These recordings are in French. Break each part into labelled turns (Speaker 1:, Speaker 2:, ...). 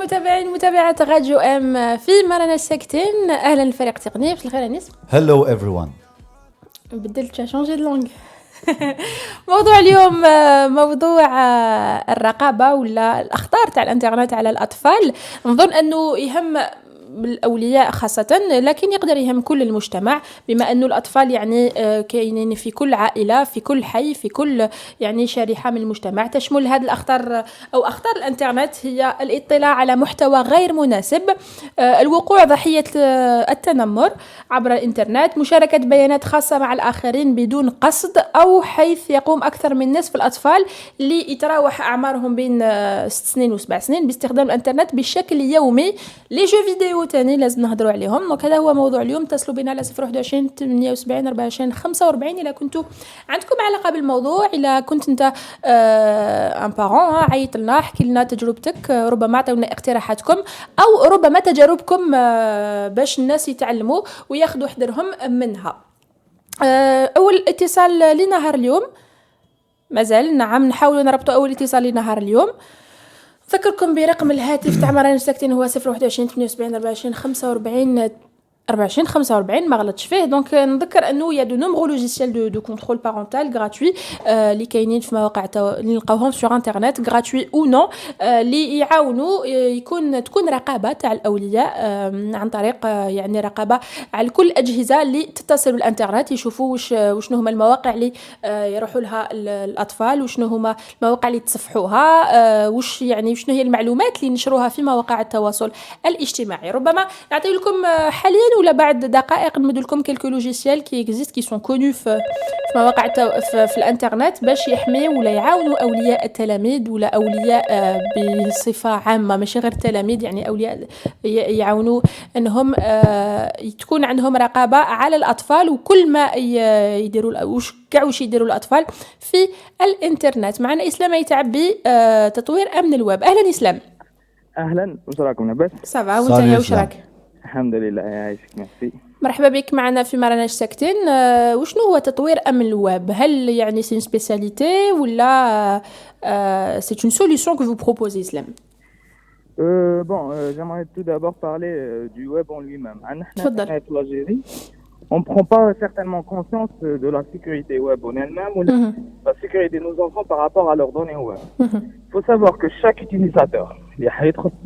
Speaker 1: متابعين متابعات راديو ام في مرانا ساكتين. اهلا الفريق التقني. مساء الخير انيس.
Speaker 2: Hello everyone.
Speaker 1: بدلت شانجي لونغ. موضوع اليوم موضوع الرقابه ولا الاخطار تاع الانترنت على الاطفال. نظن انه يهم الأولياء خاصة، لكن يقدر يهم كل المجتمع، بما أنه الأطفال يعني كاينين في كل عائلة، في كل حي، في كل يعني شريحة من المجتمع. تشمل هذه الأخطار أو أخطار الإنترنت هي الاطلاع على محتوى غير مناسب، الوقوع ضحية التنمر عبر الإنترنت، مشاركة بيانات خاصة مع الآخرين بدون قصد، أو حيث يقوم أكثر من نصف الأطفال اللي يتراوح أعمارهم بين 6 سنين و7 سنين باستخدام الإنترنت بشكل يومي. لي جو فيديو تاني لازم نهضروا عليهم. دونك هذا هو موضوع اليوم. اتصلوا بنا على 021 78 24 45 إلا كنتوا عندكم علاقة بالموضوع، إلا كنت أنت ان بارون عيط لنا، احكي لنا تجربتك، ربما عطيونا اقتراحاتكم أو ربما تجاربكم باش الناس يتعلموا وياخذوا حذرهم منها. أول اتصال لنهار اليوم مازال، نعم نحاول نربطوا أول اتصال لنهار اليوم. فكركم برقم الهاتف تاع مرانا ساكتين هو 021 78 24 45 24 45 ما غلطش فيه. دونك نذكر انه يا دو نومبرو لوجيسيال دو كونترول بارونتال غراتوي اللي كاينين في مواقع اللي نلقاوهم سور انترنت غراتوي او نو، اللي يعاونوا تكون رقابه تاع الاولياء عن طريق يعني رقابه على كل الاجهزه اللي تتصل بالانترنت، يشوفوا وشنو هما المواقع اللي يروحوا لها الاطفال، وشنو هما المواقع اللي تصفحوها، وش يعني شنو هي المعلومات اللي نشروها في مواقع التواصل الاجتماعي. ربما نعطي لكم حاليا ولا بعد دقائق نمد لكم كلكو لوجيسيال كي اكزيست كي سون كونو في مواقع في الانترنت باش يحميوا ولا يعاونوا اولياء التلاميذ ولا اولياء بصفه عامه، ماشي غير التلاميذ، يعني اولياء يعاونوا انهم تكون عندهم رقابه على الاطفال وكل ما يديروا وش يديروا الاطفال في الانترنت. معنا اسلام يتعبي تطوير امن الويب. اهلا اسلام.
Speaker 3: اهلا، واش راكم لاباس؟
Speaker 1: صافا وانت واش راك؟
Speaker 3: الحمد لله يعيشك. ميرسي.
Speaker 1: مرحبا بك معنا في مرناش ساكتين. وشنو هو تطوير امن الويب؟ هل يعني سي سبيسياليتي ولا سي اون سوليوشن كو فو بروبوزي اسلام؟
Speaker 3: Bon, j'aimerais tout d'abord parler du web en lui-même.
Speaker 1: تفضل.
Speaker 3: En Algérie, on ne prend pas certainement conscience de la sécurité web en elle-même ou la sécurité de nos enfants par rapport à leurs données web. Il faut savoir que chaque utilisateur qui a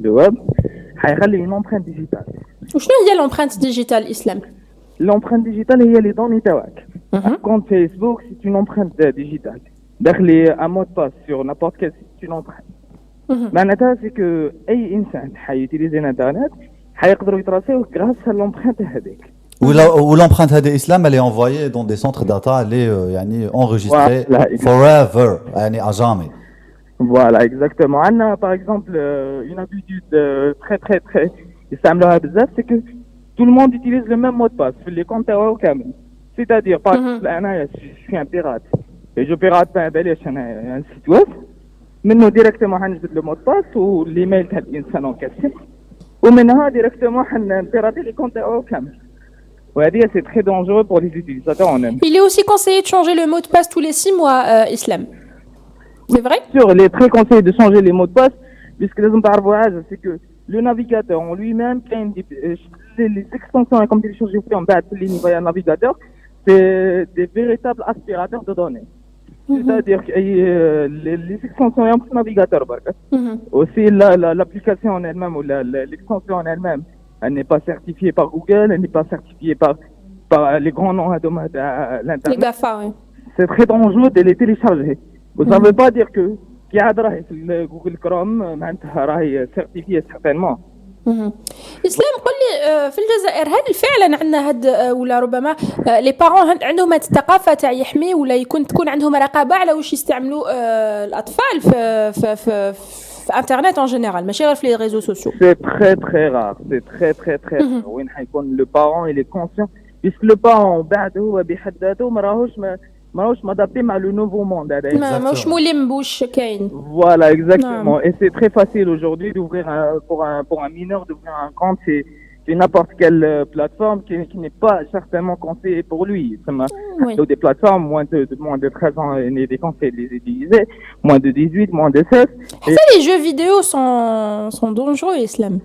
Speaker 3: le web a une empreinte digitale.
Speaker 1: وشنو هي l'empreinte digitale اسلام؟
Speaker 3: L'empreinte digitale هي les données تاعك. Un compte Facebook, c'est une empreinte digitale. داخلي un mot de passe sur n'importe quel site, c'est une empreinte. معناتها c'est que اي انسان حيوتيليزي الانترنت حيقدروا يتراسيو grâce à l'empreinte هذيك.
Speaker 2: Ou l'empreinte هذه اسلام elle est envoyée dans des centres data, elle est يعني enregistrée forever يعني à jamais.
Speaker 3: Voilà, exactement. عندنا par exemple une habitude très يستعملوها بزاف، c'est que tout le monde utilise le même mot de passe في les comptes تاعو كامل. C'est-à-dire par exemple انا je suis un pirate et je pirate ما باليش انا un site web منه ديريكتومون حنجبد لو مود باس والايميل تاع الانسان اون كاسيون، ومنها ديريكتومون حنبيراتي لي كونت تاعو كامل، وهذه سي تري دونجورو بور لي utilisateurs en eux.
Speaker 1: Il est aussi conseillé de changer le mot de passe tous les 6 mois, Islam. C'est vrai?
Speaker 3: Sûr, il est très conseillé de changer les mots de passe, puisque لازم تعرفوا حاجه c'est que le navigateur en lui-même كاين les extensions comme télécharger في من بعد في اللي نيفايا navigateur c'est des véritables aspirateurs de données. C'est-à-dire que les extensions et un navigateur aussi l'application en elle-même ou l'extension en elle-même, elle n'est pas certifiée par Google, elle n'est pas certifiée par les grands noms de l'internet.
Speaker 1: Les GAFA, oui.
Speaker 3: C'est très dangereux de les télécharger. Ça ne veut pas dire que Google Chrome est certifié certainement.
Speaker 1: اسلام قل لي في الجزائر هل فعلا عندنا هاد ولا ربما لي بارون عندهم هاد الثقافه تاع يحمي ولا تكون عندهم رقابه على واش يستعملوا الاطفال في انترنت ان جينيرال ماشي غير في لي ريزو سوسيو؟
Speaker 3: C'est très rare, c'est très rare. وين حيكون le parent il est conscient puisque le parent بعد هو بحد ذاته ماهوش مادابتي مع لو نوفو موند هذا،
Speaker 1: ماهوش ملم بوش كاين.
Speaker 3: Voilà, exactement. Et c'est très facile aujourd'hui d'ouvrir pour un mineur d'ouvrir un compte. C'est sur n'importe quelle plateforme qui n'est pas certainement conseillée pour lui.
Speaker 1: Oui.
Speaker 3: Donc des plateformes, moins de 13 ans, il est déconseillé de les utiliser, moins de 18, moins de 16. Et,
Speaker 1: Ça, les jeux vidéo sont dangereux, Islam.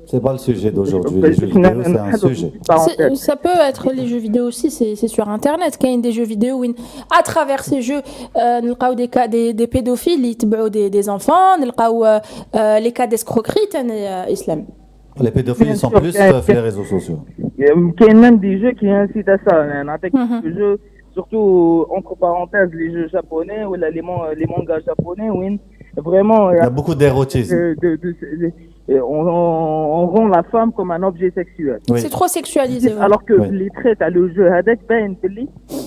Speaker 2: C'est pas le sujet d'aujourd'hui. Les jeux vidéo, c'est un sujet.
Speaker 1: Ça peut être les jeux vidéo aussi, c'est sur Internet. Qu'il y a des jeux vidéo où, à travers ces jeux, نلقاو des pédophiles, ils تبعوا des enfants, نلقاو les cas d'escroquerie, Islam.
Speaker 2: Les pédophiles ils sont plus sur les réseaux sociaux.
Speaker 3: Il y a même des jeux qui incitent à ça. Avec les jeux, surtout entre parenthèses, les jeux japonais ou les mangas japonais, où vraiment
Speaker 2: il y a beaucoup d'érotisme.
Speaker 3: On rend la femme comme un objet sexuel.
Speaker 1: Oui. C'est trop sexualisé. Ouais.
Speaker 3: Alors que les traits, t'as le jeu,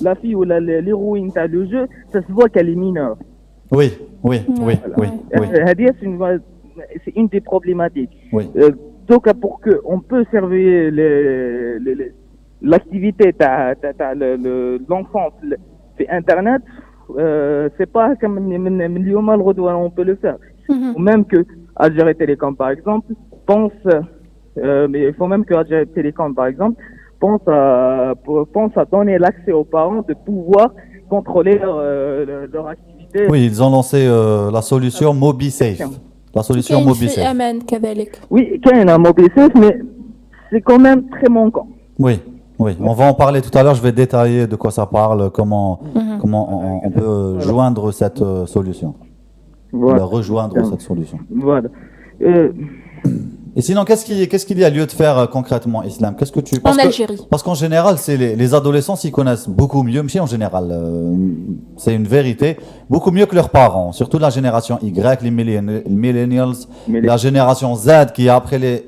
Speaker 3: la fille ou l'héroïne, t'as le jeu, ça se voit qu'elle est mineure.
Speaker 2: Oui.
Speaker 3: C'est une des problématiques.
Speaker 2: Oui.
Speaker 3: Donc, pour que on peut surveiller l'activité, l'enfant, c'est Internet, c'est pas comme on peut le faire. Ou même que Algérie Télécom, par exemple, mais il faut même que Algérie Télécom, par exemple, pense à donner l'accès aux parents de pouvoir contrôler leur activité.
Speaker 2: Oui, ils ont lancé la solution MobiSafe. La solution MobiSafe.
Speaker 3: Oui, il y a un MobiSafe, mais c'est quand même très manquant.
Speaker 2: Oui, on va en parler tout à l'heure. Je vais détailler de quoi ça parle, comment on peut joindre cette solution.
Speaker 3: Voilà.
Speaker 2: Rejoindre cette solution.
Speaker 3: Voilà.
Speaker 2: Et sinon, qu'est-ce qu'il y a lieu de faire concrètement, Islam? Qu'est-ce que tu
Speaker 1: en Algérie?
Speaker 2: Parce qu'en général, c'est les adolescents s'y connaissent beaucoup mieux, mais en général, c'est une vérité, beaucoup mieux que leurs parents, surtout la génération Y, les millennials, la génération Z qui est après les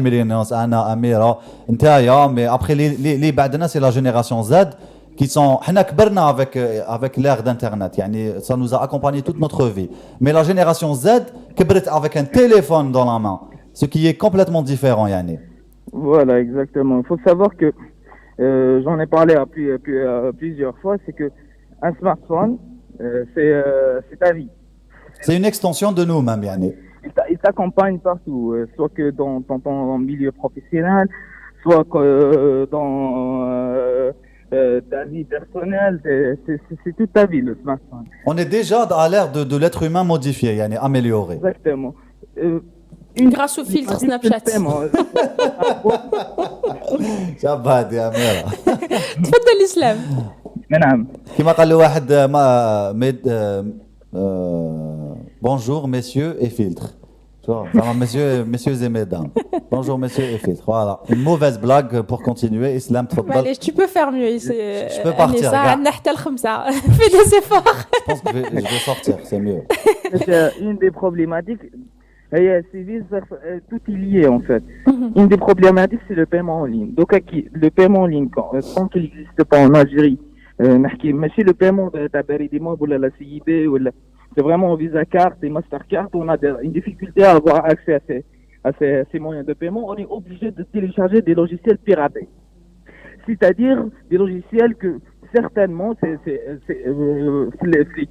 Speaker 2: millennials, Anna, Amira, Ntaya, mais après les Badna, c'est la génération Z qui sont avec l'ère d'internet, ça nous a accompagné toute notre vie. Mais la génération Z كبرت avec un téléphone dans la main, ce qui est complètement différent,
Speaker 3: Voilà, exactement. Il faut savoir que j'en ai parlé à plusieurs fois, c'est que un smartphone, c'est ta vie.
Speaker 2: C'est une extension de nous-mêmes,
Speaker 3: Il t'accompagne partout, soit que dans ton milieu professionnel, soit que dans ta vie personnelle, c'est toute ta vie, le smartphone.
Speaker 2: On est déjà à l'ère de l'être humain modifié, amélioré.
Speaker 3: Exactement.
Speaker 1: Grâce au filtre Snapchat.
Speaker 2: شباب يا أميرة.
Speaker 1: تفضل إسلام.
Speaker 3: نعم.
Speaker 2: كما قال له واحد bonjour messieurs et filtres. Messieurs et mesdames. Bonjour messieurs et filtres. Voilà. Une mauvaise blague pour continuer. Islam,
Speaker 1: allez, tu peux faire mieux.
Speaker 2: Je peux partir.
Speaker 1: Fais des efforts.
Speaker 2: Je pense que je vais sortir, c'est mieux.
Speaker 3: C'est une des problématiques. Tout est lié en fait. Une des problématiques, c'est le paiement en ligne. Donc, le paiement en ligne, tant qu'il n'existe pas en Algérie, mais si le paiement de Tabaridimov ou la CIB, c'est vraiment Visa Card et Mastercard, on a une difficulté à avoir accès à ces moyens de paiement. On est obligé de télécharger des logiciels piratés. C'est-à-dire des logiciels que certainement, c'est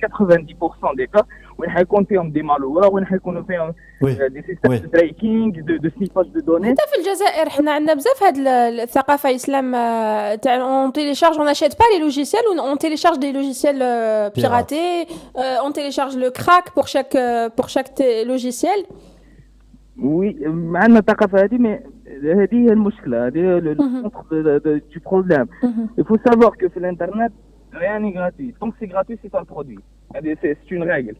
Speaker 3: 90% des cas, où il y a des malwares, où il y a des systèmes de tracking, de sniffage de données.
Speaker 1: في الجزائر حنا عندنا بزاف هاد الثقافة إسلام on télécharge, on n'achète pas les logiciels, on télécharge des logiciels piratés, on télécharge le crack pour chaque logiciel.
Speaker 3: Oui, عندنا الثقافة هذه mais هذه هي المشكلة, هذه le centre du problème. Il faut savoir que sur l'internet rien n'est gratuit. Tant que c'est gratuit, c'est toi le produit. C'est une règle.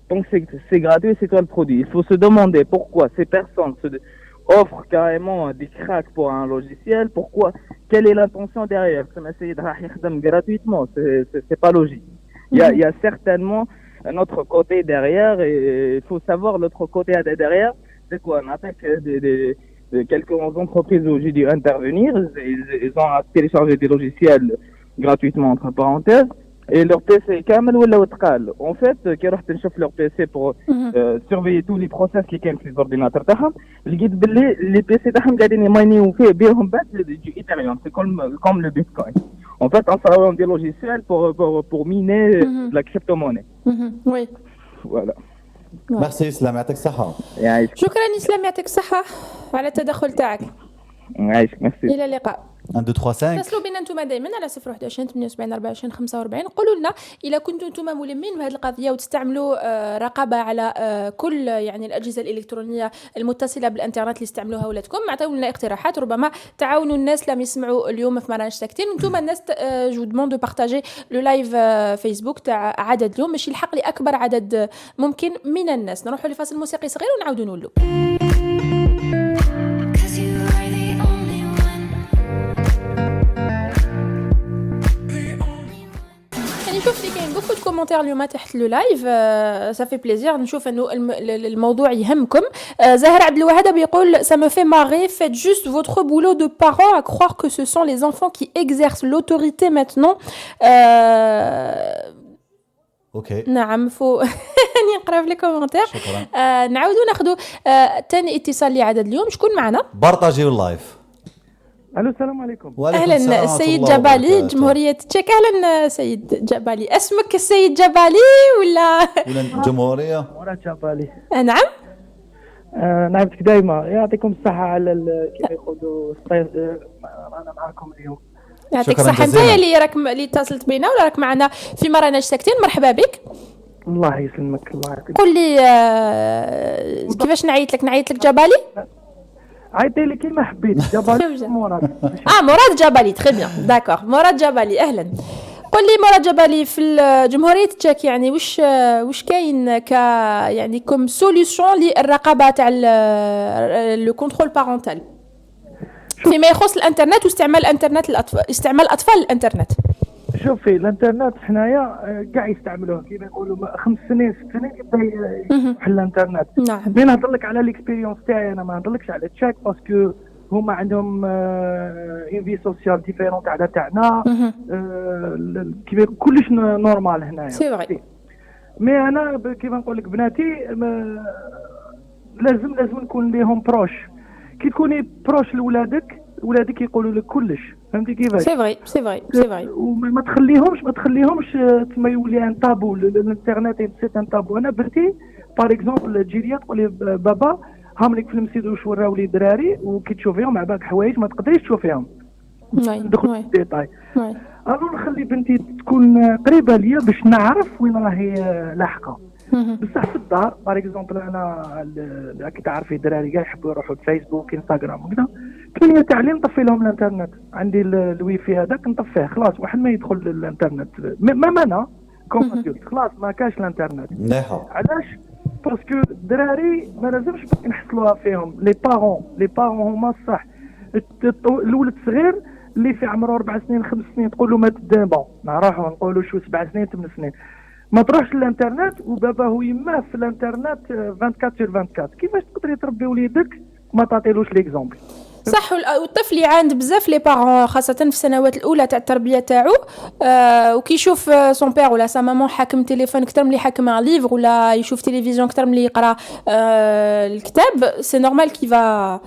Speaker 3: Tant que c'est gratuit, c'est toi le produit. Il faut se demander pourquoi ces personnes offrent carrément des cracks pour un logiciel. Pourquoi? Quelle est l'intention derrière? Gratuitement, c'est pas logique. Il y a certainement un autre côté derrière et il faut savoir l'autre côté derrière. C'est quoi? On attaque quelques entreprises où j'ai dû intervenir. Ils ont téléchargé des logiciels gratuitement, entre parenthèses. Et leur PC كامل ولا تقال. En fait, كي رحت نشوف leur PC pour surveiller tous les process اللي كاين في الاورديناتور تاعهم, لقيت باللي les PC تاعهم قاعدين يماينيو فيه بهم بس du Ethereum. C'est comme le Bitcoin. En fait, on s'envoie des logiciels pour miner la crypto-monnaie.
Speaker 1: Oui.
Speaker 3: Voilà.
Speaker 2: ميرسي اسلام يعطيك الصحه.
Speaker 3: يعيشك.
Speaker 1: شكرا اسلام يعطيك الصحه على التدخل تاعك.
Speaker 3: يعيشك ميرسي.
Speaker 1: الى اللقاء.
Speaker 2: 1 2 3 5
Speaker 1: اتصلوا بنا انتم دائما على 011 78 24 45. قولوا لنا اذا كنتم انتم ملمين بهذه القضيه وتستعملوا رقابه على كل يعني الاجهزه الالكترونيه المتصله بالانترنت اللي استعملوها ولادكم. اعطيونا لنا اقتراحات ربما تعاونوا الناس اللي يسمعوا اليوم في مراج ساكتين. انتم الناس جو دوموند دو بارطاجي لو لايف فيسبوك تاع عدد اليوم باش يلحق لاكبر عدد ممكن من الناس. نروحوا لفاصل موسيقي صغير ونعاودوا نولوا. نشوف اللي كاين بوكو كومونتير اليوم تحت لو لايف صافي بليزير. نشوف انه الموضوع يهمكم. زاهر عبد الوهاب يقول ça me fait marrer, faites juste votre boulot de parents à croire que ce sont les enfants qui exercent l'autorité maintenant.
Speaker 2: اوكي
Speaker 1: نعم فو نقرا في لي كومونتير.
Speaker 2: شكرا.
Speaker 1: نعاودوا ناخذوا ثاني اتصال لعدد اليوم. شكون معنا؟
Speaker 2: بارطاجيو اللايف.
Speaker 3: الو السلام عليكم.
Speaker 1: اهلا السيد جبالي جمهوريه تشيك. اهلا سيد جبالي. اسمك السيد جبالي ولا
Speaker 2: الجمهوريه؟
Speaker 3: مراد جبالي.
Speaker 1: نعم
Speaker 3: نعمتك دايما يعطيكم الصحه على كيف يقولوا انا معكم اليوم.
Speaker 1: يعطيك
Speaker 2: شكراً
Speaker 1: الصحه. انت
Speaker 2: جزيلاً.
Speaker 1: اللي راك اللي اتصلت بينا ولا راك معنا في مرانا ساكتين؟ مرحبا بك.
Speaker 3: الله يسلمك. الله يعطيك.
Speaker 1: قل لي كيفاش نعيط لك جبالي؟
Speaker 3: عيطي لي كيما حبيت. جبالي مراد.
Speaker 1: مراد جبالي. تري بيان داكور. مراد جبالي اهلا. قل لي مراد جبالي في جمهوريه تشيك يعني واش كاين ك يعني كوم سوليوشن للرقابه تاع لو كونترول بارونتال فيما يخص الانترنت واستعمال الانترنت استعمال الاطفال الانترنت.
Speaker 3: شوفي الانترنت حنايا كاع يستعملوه كيما يقولوا 5 سنين 6 سنين يبدا يحل الانترنت.
Speaker 1: نعم.
Speaker 3: مي نهضر لك على ليكسبيريونس تاعي انا ما نهضرلكش على تشاك باسكو هما عندهم اون في سوسيال ديفيرونت على تاعنا. كيما كلش نورمال هنايا.
Speaker 1: سي فري.
Speaker 3: مي انا كيما نقول لك بناتي لازم نكون ليهم بروش. كي تكوني بروش لولادك يقولوا لك كلش. فهمتي كيفاش؟
Speaker 1: سي فري.
Speaker 3: وما تخليهمش تما يولي ان طابو. الانترنت سي ان طابو. انا بنتي باغ اكزومبل تجي لي تقول لي بابا هاملك في المسجد واش وراو لي دراري وكي تشوفيهم مع بالك حوايج ما تقدريش تشوفيهم. ندخل في الديتاي. الو نخلي بنتي تكون قريبه ليا باش نعرف وين راهي لاحقه. بصح في الدار باغ اكزومبل انا كي تعرفي الدراري كاع يحبوا يروحوا لفيسبوك انستغرام وكذا. كاين تاع لي نطفي لهم الانترنت. عندي الويفي هذاك نطفيه خلاص واحد ما يدخل للانترنت. ما انا كوم قلت خلاص ما كاش الانترنت.
Speaker 2: مليحه.
Speaker 3: علاش؟ باسكو الدراري ما لازمش نحصلوها فيهم. لي بارون هما الصح. الولد الصغير اللي في عمره 4 سنين 5 سنين تقول له ما تدابا نروحوا نقولوا شو 7 سنين 8 سنين ما تروحش للانترنت وباباه ويماه في الانترنت 24/24. كيفاش تقدري تربي وليدك ما تعطيلوش ليكزومبل؟
Speaker 1: صح. والطفل يعاند بزاف لي بارون خاصه في السنوات الاولى تاع التربيه تاعو. وكيشوف سون بير ولا سا مامون حاكم تليفون اكثر من اللي حاكم ان ليفر ولا يشوف تلفزيون اكثر من اللي يقرا الكتاب. سي نورمال كيفا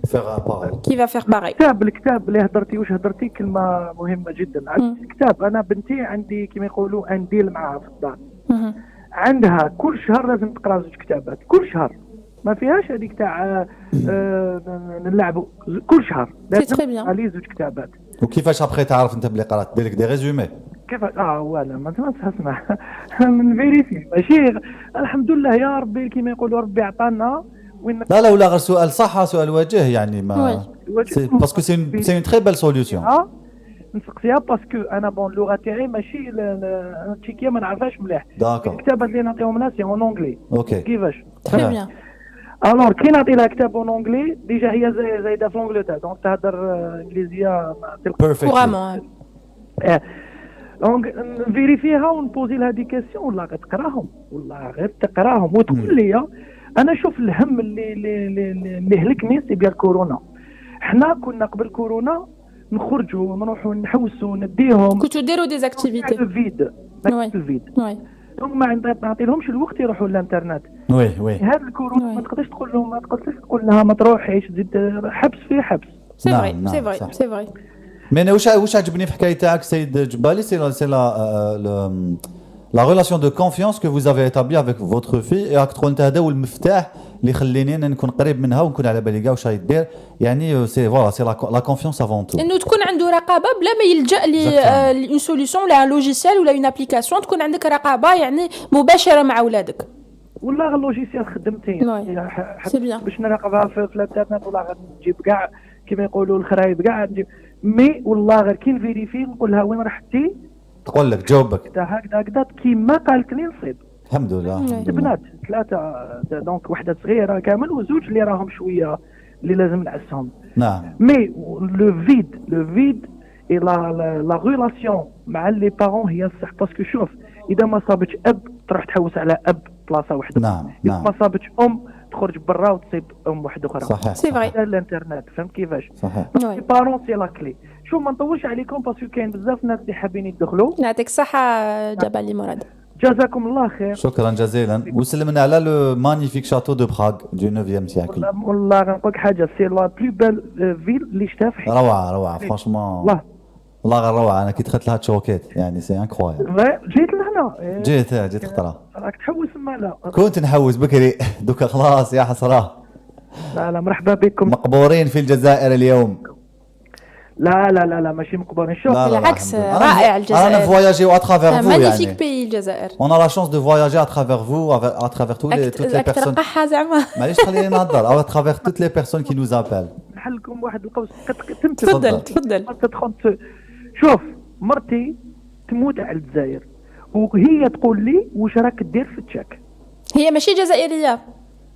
Speaker 1: فيغ باغي.
Speaker 3: الكتاب اللي هضرتي واش هضرتي كلمه مهمه جدا. الكتاب انا بنتي عندي كيما يقولوا انديل معها في الدار. عندها كل شهر لازم تقرا 2 كتابات كل شهر. ما فيهاش هذيك تاع نلعبوا. كل شهر لازم تقرا 2 كتابات.
Speaker 2: وكيفاش ابخي تعرف انت بلي قرات دير لك دي ريزومي؟
Speaker 3: كيف ولا ما تسمع من فيريفي ماشي. الحمد لله يا ربي كيما يقولوا ربي عطانا
Speaker 2: لا ولا غير سؤال صح سؤال وجه يعني ما باسكو سي اون تري بيل سوليوشن.
Speaker 3: نسقسيها باسكو انا بون اللغه تاعي ماشي التشيكيه ما نعرفهاش مليح. الكتابات اللي نعطيهم الناس اون اونغلي.
Speaker 2: اوكي
Speaker 3: كيفاش؟
Speaker 1: تري بيان.
Speaker 3: الور كي نعطي لها كتاب اون اونغلي ديجا هي زايده في لونجلتير دونك تهضر انجليزيه
Speaker 1: كورامون.
Speaker 3: دونك نفيريفيها ونبوزي لها دي كيسيون ولا غير تقراهم والله غير تقراهم وتقول لي. انا شوف الهم اللي هلكني سي بيان كورونا. حنا كنا قبل كورونا نخرجوا نروحوا نحوسوا نديهم
Speaker 1: كنتوا ديروا دي زاكتيفيتي
Speaker 3: الفيد. دونك ما نعطي لهمش الوقت يروحوا للانترنت.
Speaker 2: وي
Speaker 3: هذا الكورونا ما تقدرش تقول لهم ما تقدرش تقول لها ما تروحيش تزيد حبس في حبس.
Speaker 1: سي فري.
Speaker 2: مي واش عجبني في حكايه تاعك سيد جبالي سي La relation de confiance que vous avez établie avec votre fille et راك تقول انت هذا هو المفتاح اللي يخليني انا نكون قريب منها ونكون على بالي كاع واش راهي دير يعني سي فوالا سي لا كونفيونس افون تو
Speaker 1: انه تكون عنده رقابه بلا ما يلجا لي اون سوليوشن ولا لوجيسيال ولا اون ابليكاسيون، تكون عندك رقابه يعني مباشره مع اولادك.
Speaker 4: ولا اللوجيسيال خدمتين
Speaker 1: سي بيان
Speaker 4: باش نراقبها في الانترنت، ولا غنجيب كاع كيما يقولوا الخرايب كاع نجيب مي والله غير كي نفيريفي نقول لها وين رحتي
Speaker 2: تقول لك جاوبك
Speaker 4: هكذا كيما قالت لي نصيب.
Speaker 2: الحمد لله
Speaker 4: بنات 3 دونك وحده صغيره كامل وزوج اللي راهم شويه اللي لازم نعسهم.
Speaker 2: نعم
Speaker 4: مي لو فيد اي لا ريلاسيون مع لي بارون هي الصح، باسكو شوف اذا ما صابتش اب تروح تحوس على اب بلاصه وحده،
Speaker 2: نعم
Speaker 4: اذا ما صابتش تخرج برا وتصيب واحده اخرى.
Speaker 2: صحيح
Speaker 1: سي فري
Speaker 4: الانترنت فهمت كيفاش؟
Speaker 2: صحيح
Speaker 4: لي بارون سي لا كلي. شوف ما نطولش عليكم باسكو كاين بزاف ناس اللي حابين يدخلوا.
Speaker 1: يعطيك الصحه جبل مراد.
Speaker 4: جزاكم الله خير.
Speaker 2: شكرا جزيلا. وسلمنا على لو مانيفيك شاتو دو براغ دو 9 سيكل.
Speaker 4: والله غنقول لك حاجه سي لا بلو بال فيل اللي شفتها في حياتي.
Speaker 2: روعه فرانشمون والله غير روعه. انا كي دخلت لها تشوكيت يعني سي انكرويبل.
Speaker 4: جيت لهنا
Speaker 2: جيت خطره
Speaker 4: راك تحوس مالا.
Speaker 2: كنت نحوس بكري دوكا خلاص يا حسره.
Speaker 4: لا مرحبا بكم.
Speaker 2: مقبورين في الجزائر اليوم.
Speaker 4: لا ماشي مقبورين. شوف
Speaker 1: بالعكس رائع الجزائر.
Speaker 2: انا فواياجي ا ترافير فو يعني.
Speaker 1: مانيفيك بي الجزائر.
Speaker 2: On a la chance de voyager à travers vous, à travers toutes les personnes.
Speaker 1: ترقحها زعما.
Speaker 2: معليش خليني نهضر. À travers toutes les personnes qui nous appellent.
Speaker 4: نحل لكم واحد القوس.
Speaker 1: تفضل.
Speaker 4: شوف مرتي تموت على الجزائر وهي تقول لي واش راك دير في التشاك.
Speaker 1: هي ماشي جزائريه.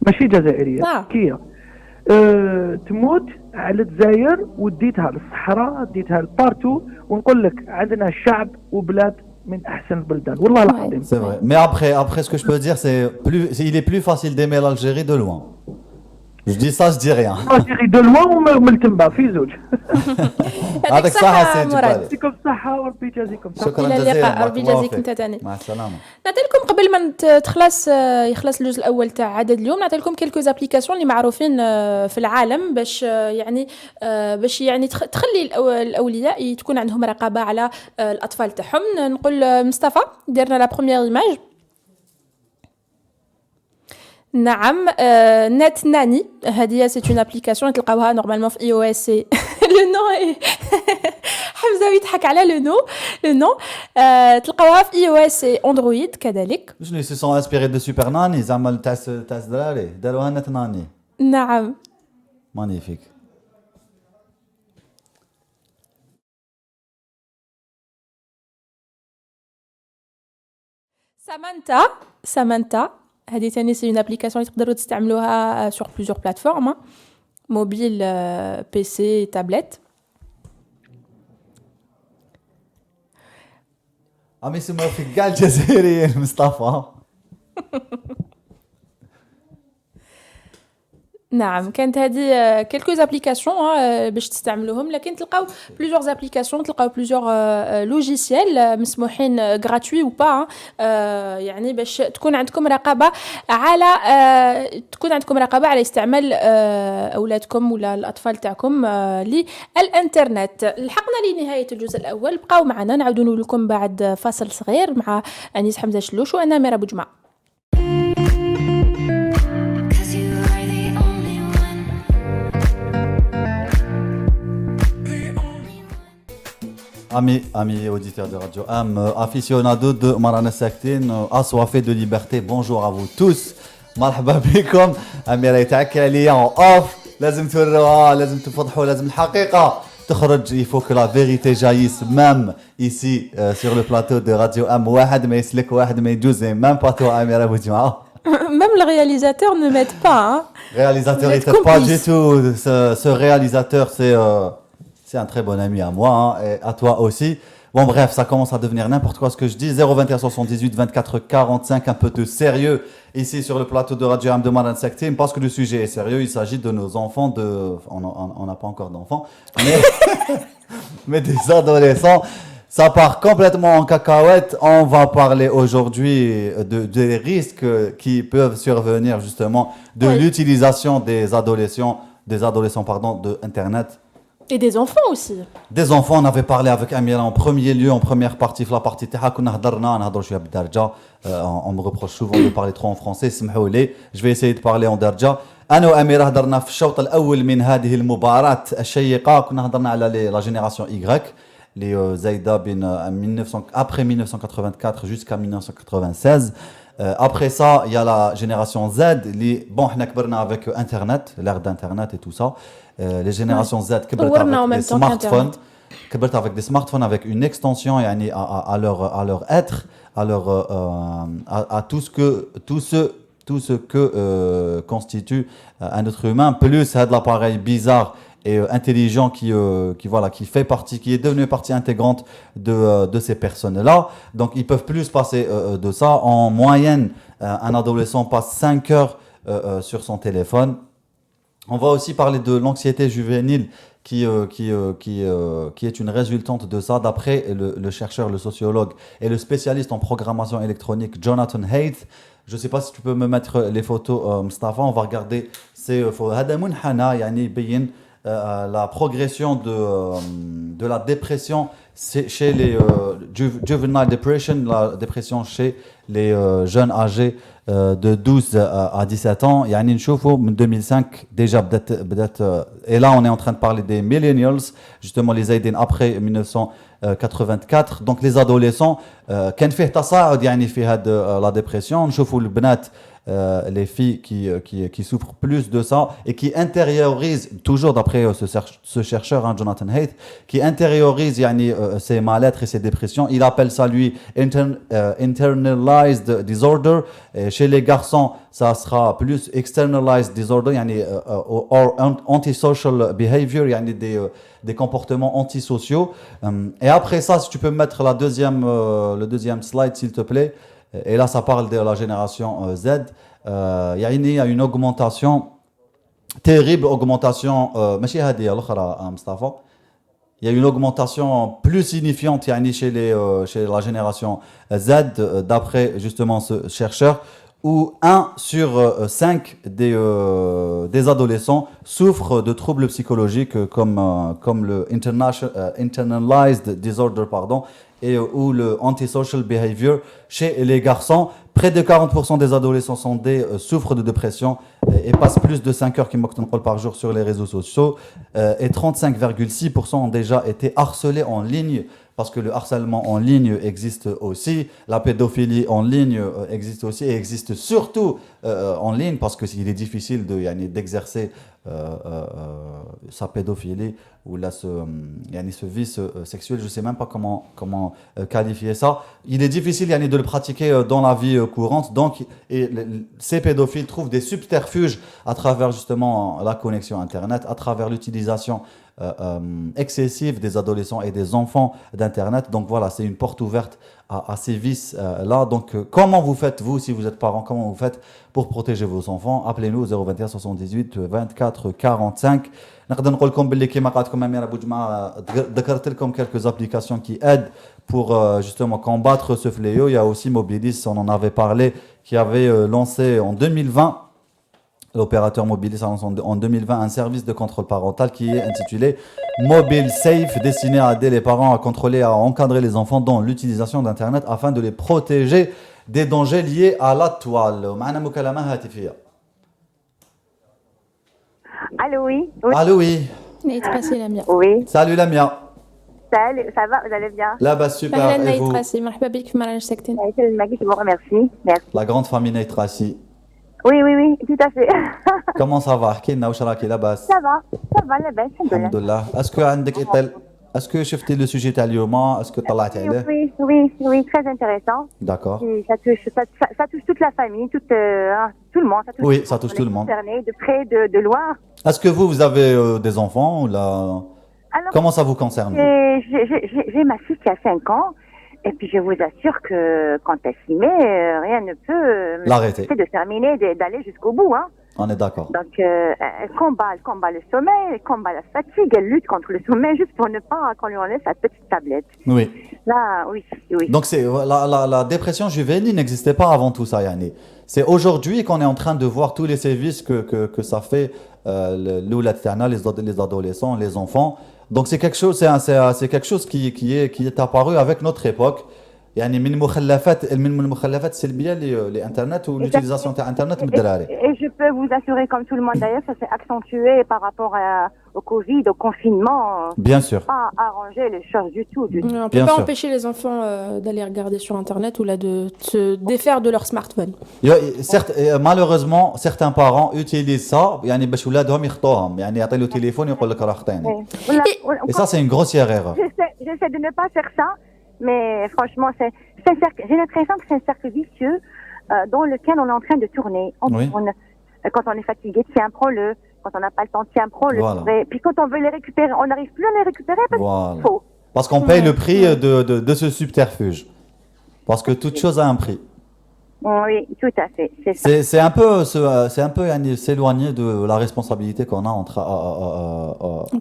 Speaker 4: ماشي جزائريه. كيا تموت على الجزائر وديتها للصحراء ديتها لبارتو، ونقول لك عندنا شعب وبلاد من احسن البلدان والله العظيم.
Speaker 2: C'est vrai. Mais après ce que je peux dire il est plus facile d'aimer l'Algérie de loin. Je dis ça, je dis rien.
Speaker 4: الجزائر دو لوان ومن تما في زوج.
Speaker 2: هذاك صح سيدي.
Speaker 4: يعطيكم الصحه وربي يجازيكم.
Speaker 2: شكرا
Speaker 1: الى
Speaker 2: جزيلا.
Speaker 1: اللقاء ربي يجازيك انت ثاني.
Speaker 2: مع السلامه.
Speaker 1: نعطي لكم قبل ما يخلص الجزء الاول تاع عدد اليوم، نعطي لكم كلكو ابليكاسيون اللي معروفين في العالم باش يعني تخلي الاولياء تكون عندهم رقابه على الاطفال تاعهم. نقول مصطفى درنا لا بروميير ايماج. نعم نت ناني هذه سي اون ابليكاسيون تلقاوها نورمالمون في اي او اس. لو نو حمزه يضحك على لو نو تلقاوها في اي او اس اندرويد كذلك.
Speaker 2: شنو سي سون انسبيري دو سوبر ناني زعما تاع الدراري داروها نت ناني.
Speaker 1: نعم
Speaker 2: مانيفيك.
Speaker 1: سامانتا هذه ثاني سي اون ابليكاسيون اللي تقدروا تستعملوها سور بليزيور بلاتفورم موبيل بي سي تابلت.
Speaker 2: عم يسمعوا فيك كاع الجزائريين مصطفى.
Speaker 1: نعم كانت هذه كلكوز ابليكاسيون باش تستعملوهم، لكن تلقاو بليزيور ابليكاسيون، تلقاو بليزيور لوجيسيال مسموحين غراتوي و با يعني باش تكون عندكم رقابه على استعمال اولادكم ولا الاطفال تاعكم للانترنت. لحقنا لنهايه الجزء الاول، بقاو معنا نعاودوا نقول لكم بعد فاصل صغير مع انيس حمزه شلوش وانا ميرا بوجمع.
Speaker 2: Amis auditeurs de Radio AM, aficionados de Marana Saktin, assoiffés de liberté, bonjour à vous tous. مرحبا بكم. أميرة يتعكر عليا en off. لازم توروها، لازم تفضحوا، لازم الحقيقة تخرج. Il faut que la vérité jaillisse même ici sur le plateau de Radio AM. واحد ما يسلك واحد ما يجوز même pas toi أميرة بوجمعة.
Speaker 1: Même le réalisateur ne m'aide pas. Hein.
Speaker 2: Réalisateur, il t'aide pas du tout. Ce réalisateur, c'est un très bon ami à moi hein, et à toi aussi. Bon bref, ça commence à devenir n'importe quoi ce que je dis. 021 78 24 45, un peu de sérieux ici sur le plateau de Radio AM de Marana Saktin, parce que le sujet est sérieux. Il s'agit de nos enfants, on n'a pas encore d'enfants, mais des adolescents. Ça part complètement en cacahuète. On va parler aujourd'hui des risques qui peuvent survenir justement de l'utilisation des adolescents de Internet
Speaker 1: Et des enfants aussi.
Speaker 2: Des enfants, on avait parlé avec Amira en premier lieu, en première partie, la partie تاعها كنا هضرنا نهضروا شويه بالدارجه. On me reproche souvent de parler trop en français, سمحوا لي. Je vais essayer de parler en darja. انا واميره هضرنا في الشوط الاول من هذه المباراه الشيقه. كنا هضرنا على la génération Y, les زايده بين 1900 après 1984 jusqu'à 1996. Après ça, il y a la génération Z. Bon, on a كبرنا avec Internet, l'ère d'Internet et tout ça. Les générations Z كبرت avec des smartphones. كبرت avec des smartphones avec une extension يعني à leur être, à tout ce que constitue un être humain, plus de l'appareil bizarre et intelligent qui fait partie, qui est devenu partie intégrante de ces personnes-là. Donc ils peuvent plus se passer de ça. En moyenne, un adolescent passe 5 heures sur son téléphone. On va aussi parler de l'anxiété juvénile qui est une résultante de ça, d'après le chercheur, le sociologue et le spécialiste en programmation électronique Jonathan Haidt. Je ne sais pas si tu peux me mettre les photos, Mustafa. On va regarder ces photos. هذا منحنى يعني يبين la progression de la dépression chez les juvenile depression, la dépression chez les jeunes âgés de 12 à 17 ans. يعني نشوفوا من 2005 déjà بدأت et là on est en train de parler des millennials, justement les aidés après 1984. donc les adolescents كان فيه تصاعد يعني في هذه la dépression. نشوفوا البنات les filles qui souffrent plus de ça et qui intériorisent, toujours d'après ce chercheur, hein, Jonathan Haidt, qui intériorise ces mal-être et ces dépressions. Il appelle ça, lui, internalized disorder. Et chez les garçons, ça sera plus externalized disorder, or antisocial behavior, des comportements antisociaux. Et après ça, si tu peux mettre le deuxième slide, s'il te plaît. Et là, ça parle de la génération Z. Il y a une augmentation, terrible augmentation. ماشي هذه الأخرى Mustafa. Il y a une augmentation plus signifiante chez la génération Z, d'après justement ce chercheur, où 1 sur 5 des adolescents souffrent de troubles psychologiques comme le internalized disorder, et ou le antisocial behavior. Chez les garçons, près de 40% des adolescents souffrent de dépression et passent plus de 5 heures par jour sur les réseaux sociaux, et 35,6% ont déjà été harcelés en ligne, parce que le harcèlement en ligne existe aussi, la pédophilie en ligne existe aussi, et existe surtout en ligne, parce qu'il est difficile d'exercer sa pédophilie ou là ce vice sexuel. Je ne sais même pas comment qualifier ça. Il est difficile de le pratiquer dans la vie courante, donc ces pédophiles trouvent des subterfuges à travers justement la connexion Internet, à travers l'utilisation excessive des adolescents et des enfants d'Internet. Donc voilà, c'est une porte ouverte à ces vices-là. Donc comment vous faites, vous, si vous êtes parents, comment vous faites pour protéger vos enfants? Appelez-nous au 021 78 24 45. نقدر نقول لكم باللي كيما قالت لكم أميرة بوجمعة ذكرت لكم quelques applications qui aident pour justement combattre ce fléau. Il y a aussi Mobilis, on en avait parlé, qui avait lancé en 2020. L'opérateur Mobilis a lancé en 2020 un service de contrôle parental qui est intitulé Mobile Safe, destiné à aider les parents à contrôler et à encadrer les enfants dans l'utilisation d'Internet afin de les protéger des dangers liés à la toile. معنا مكالمة هاتفية.
Speaker 5: Allô, oui.
Speaker 2: Allô, oui.
Speaker 1: Lamia.
Speaker 5: Oui.
Speaker 2: Salut Lamia.
Speaker 5: Salut, ça va, vous allez bien?
Speaker 2: Là-bas, super. Et vous?
Speaker 1: مرحبا بك في مرانج ساكتين.
Speaker 5: Je vous remercie. Merci.
Speaker 2: La grande famille Neitrassi.
Speaker 5: Oui, tout à fait.
Speaker 2: Comment ça va? احكي لنا واش راكي لاباس؟
Speaker 5: Ça va, la belle,
Speaker 2: الحمد لله. Est-ce que عندك إطل؟ Est-ce que شفتي le sujet تاع اليوم؟ Est-ce que طلعتي عليه؟
Speaker 5: Oui, très intéressant.
Speaker 2: D'accord.
Speaker 5: Ça touche toute la famille, tout le monde.
Speaker 2: Oui, ça touche tout le monde.
Speaker 5: De près, de loin.
Speaker 2: Est-ce que vous avez des enfants ou là?
Speaker 5: Alors,
Speaker 2: comment ça vous concerne?
Speaker 5: J'ai ma fille qui a 5 ans. Et puis je vous assure que quand elle s'y met, rien ne peut
Speaker 2: l'arrêter.
Speaker 5: De terminer, d'aller jusqu'au bout. Hein.
Speaker 2: On est d'accord.
Speaker 5: Donc, elle combat le sommeil, elle combat la fatigue, elle lutte contre le sommeil juste pour ne pas qu'on lui enlève sa petite tablette.
Speaker 2: Oui.
Speaker 5: Là, oui.
Speaker 2: Donc la dépression juvénile n'existait pas avant tout ça, Yani. C'est aujourd'hui qu'on est en train de voir tous les sévices que ça fait les adolescents, les enfants. Donc c'est quelque chose, c'est quelque chose qui est apparu avec notre époque. يعني من المخلفات السلبيه لانترنت والutilisation تاع انترنت من الدراري.
Speaker 5: Et je peux vous assurer, comme tout le monde d'ailleurs, ça s'est accentué par rapport au Covid, au confinement.
Speaker 2: Bien sûr.
Speaker 5: Pas arranger les choses du tout.
Speaker 1: On ne peut pas empêcher les enfants d'aller regarder sur internet ou là de se défaire de leur smartphone.
Speaker 2: Certes, malheureusement certains parents utilisent ça يعني باش ولادهم يخطوهم يعني يعطي له تليفون يقول لك راه خطيني. Et ça c'est une grossière erreur.
Speaker 5: J'essaie de ne pas faire ça. Mais franchement, j'ai l'impression que c'est un cercle vicieux dans lequel on est en train de tourner. Quand on est fatigué, tiens, prends-le. Quand on n'a pas le temps, tiens, prends-le.
Speaker 2: Voilà.
Speaker 5: Puis quand on veut les récupérer, on n'arrive plus à les récupérer parce qu'il faut.
Speaker 2: Parce qu'on paye le prix de ce subterfuge. Parce que toute chose a un prix.
Speaker 5: Oui, tout à fait. C'est
Speaker 2: un peu s'éloigner de la responsabilité qu'on a
Speaker 1: en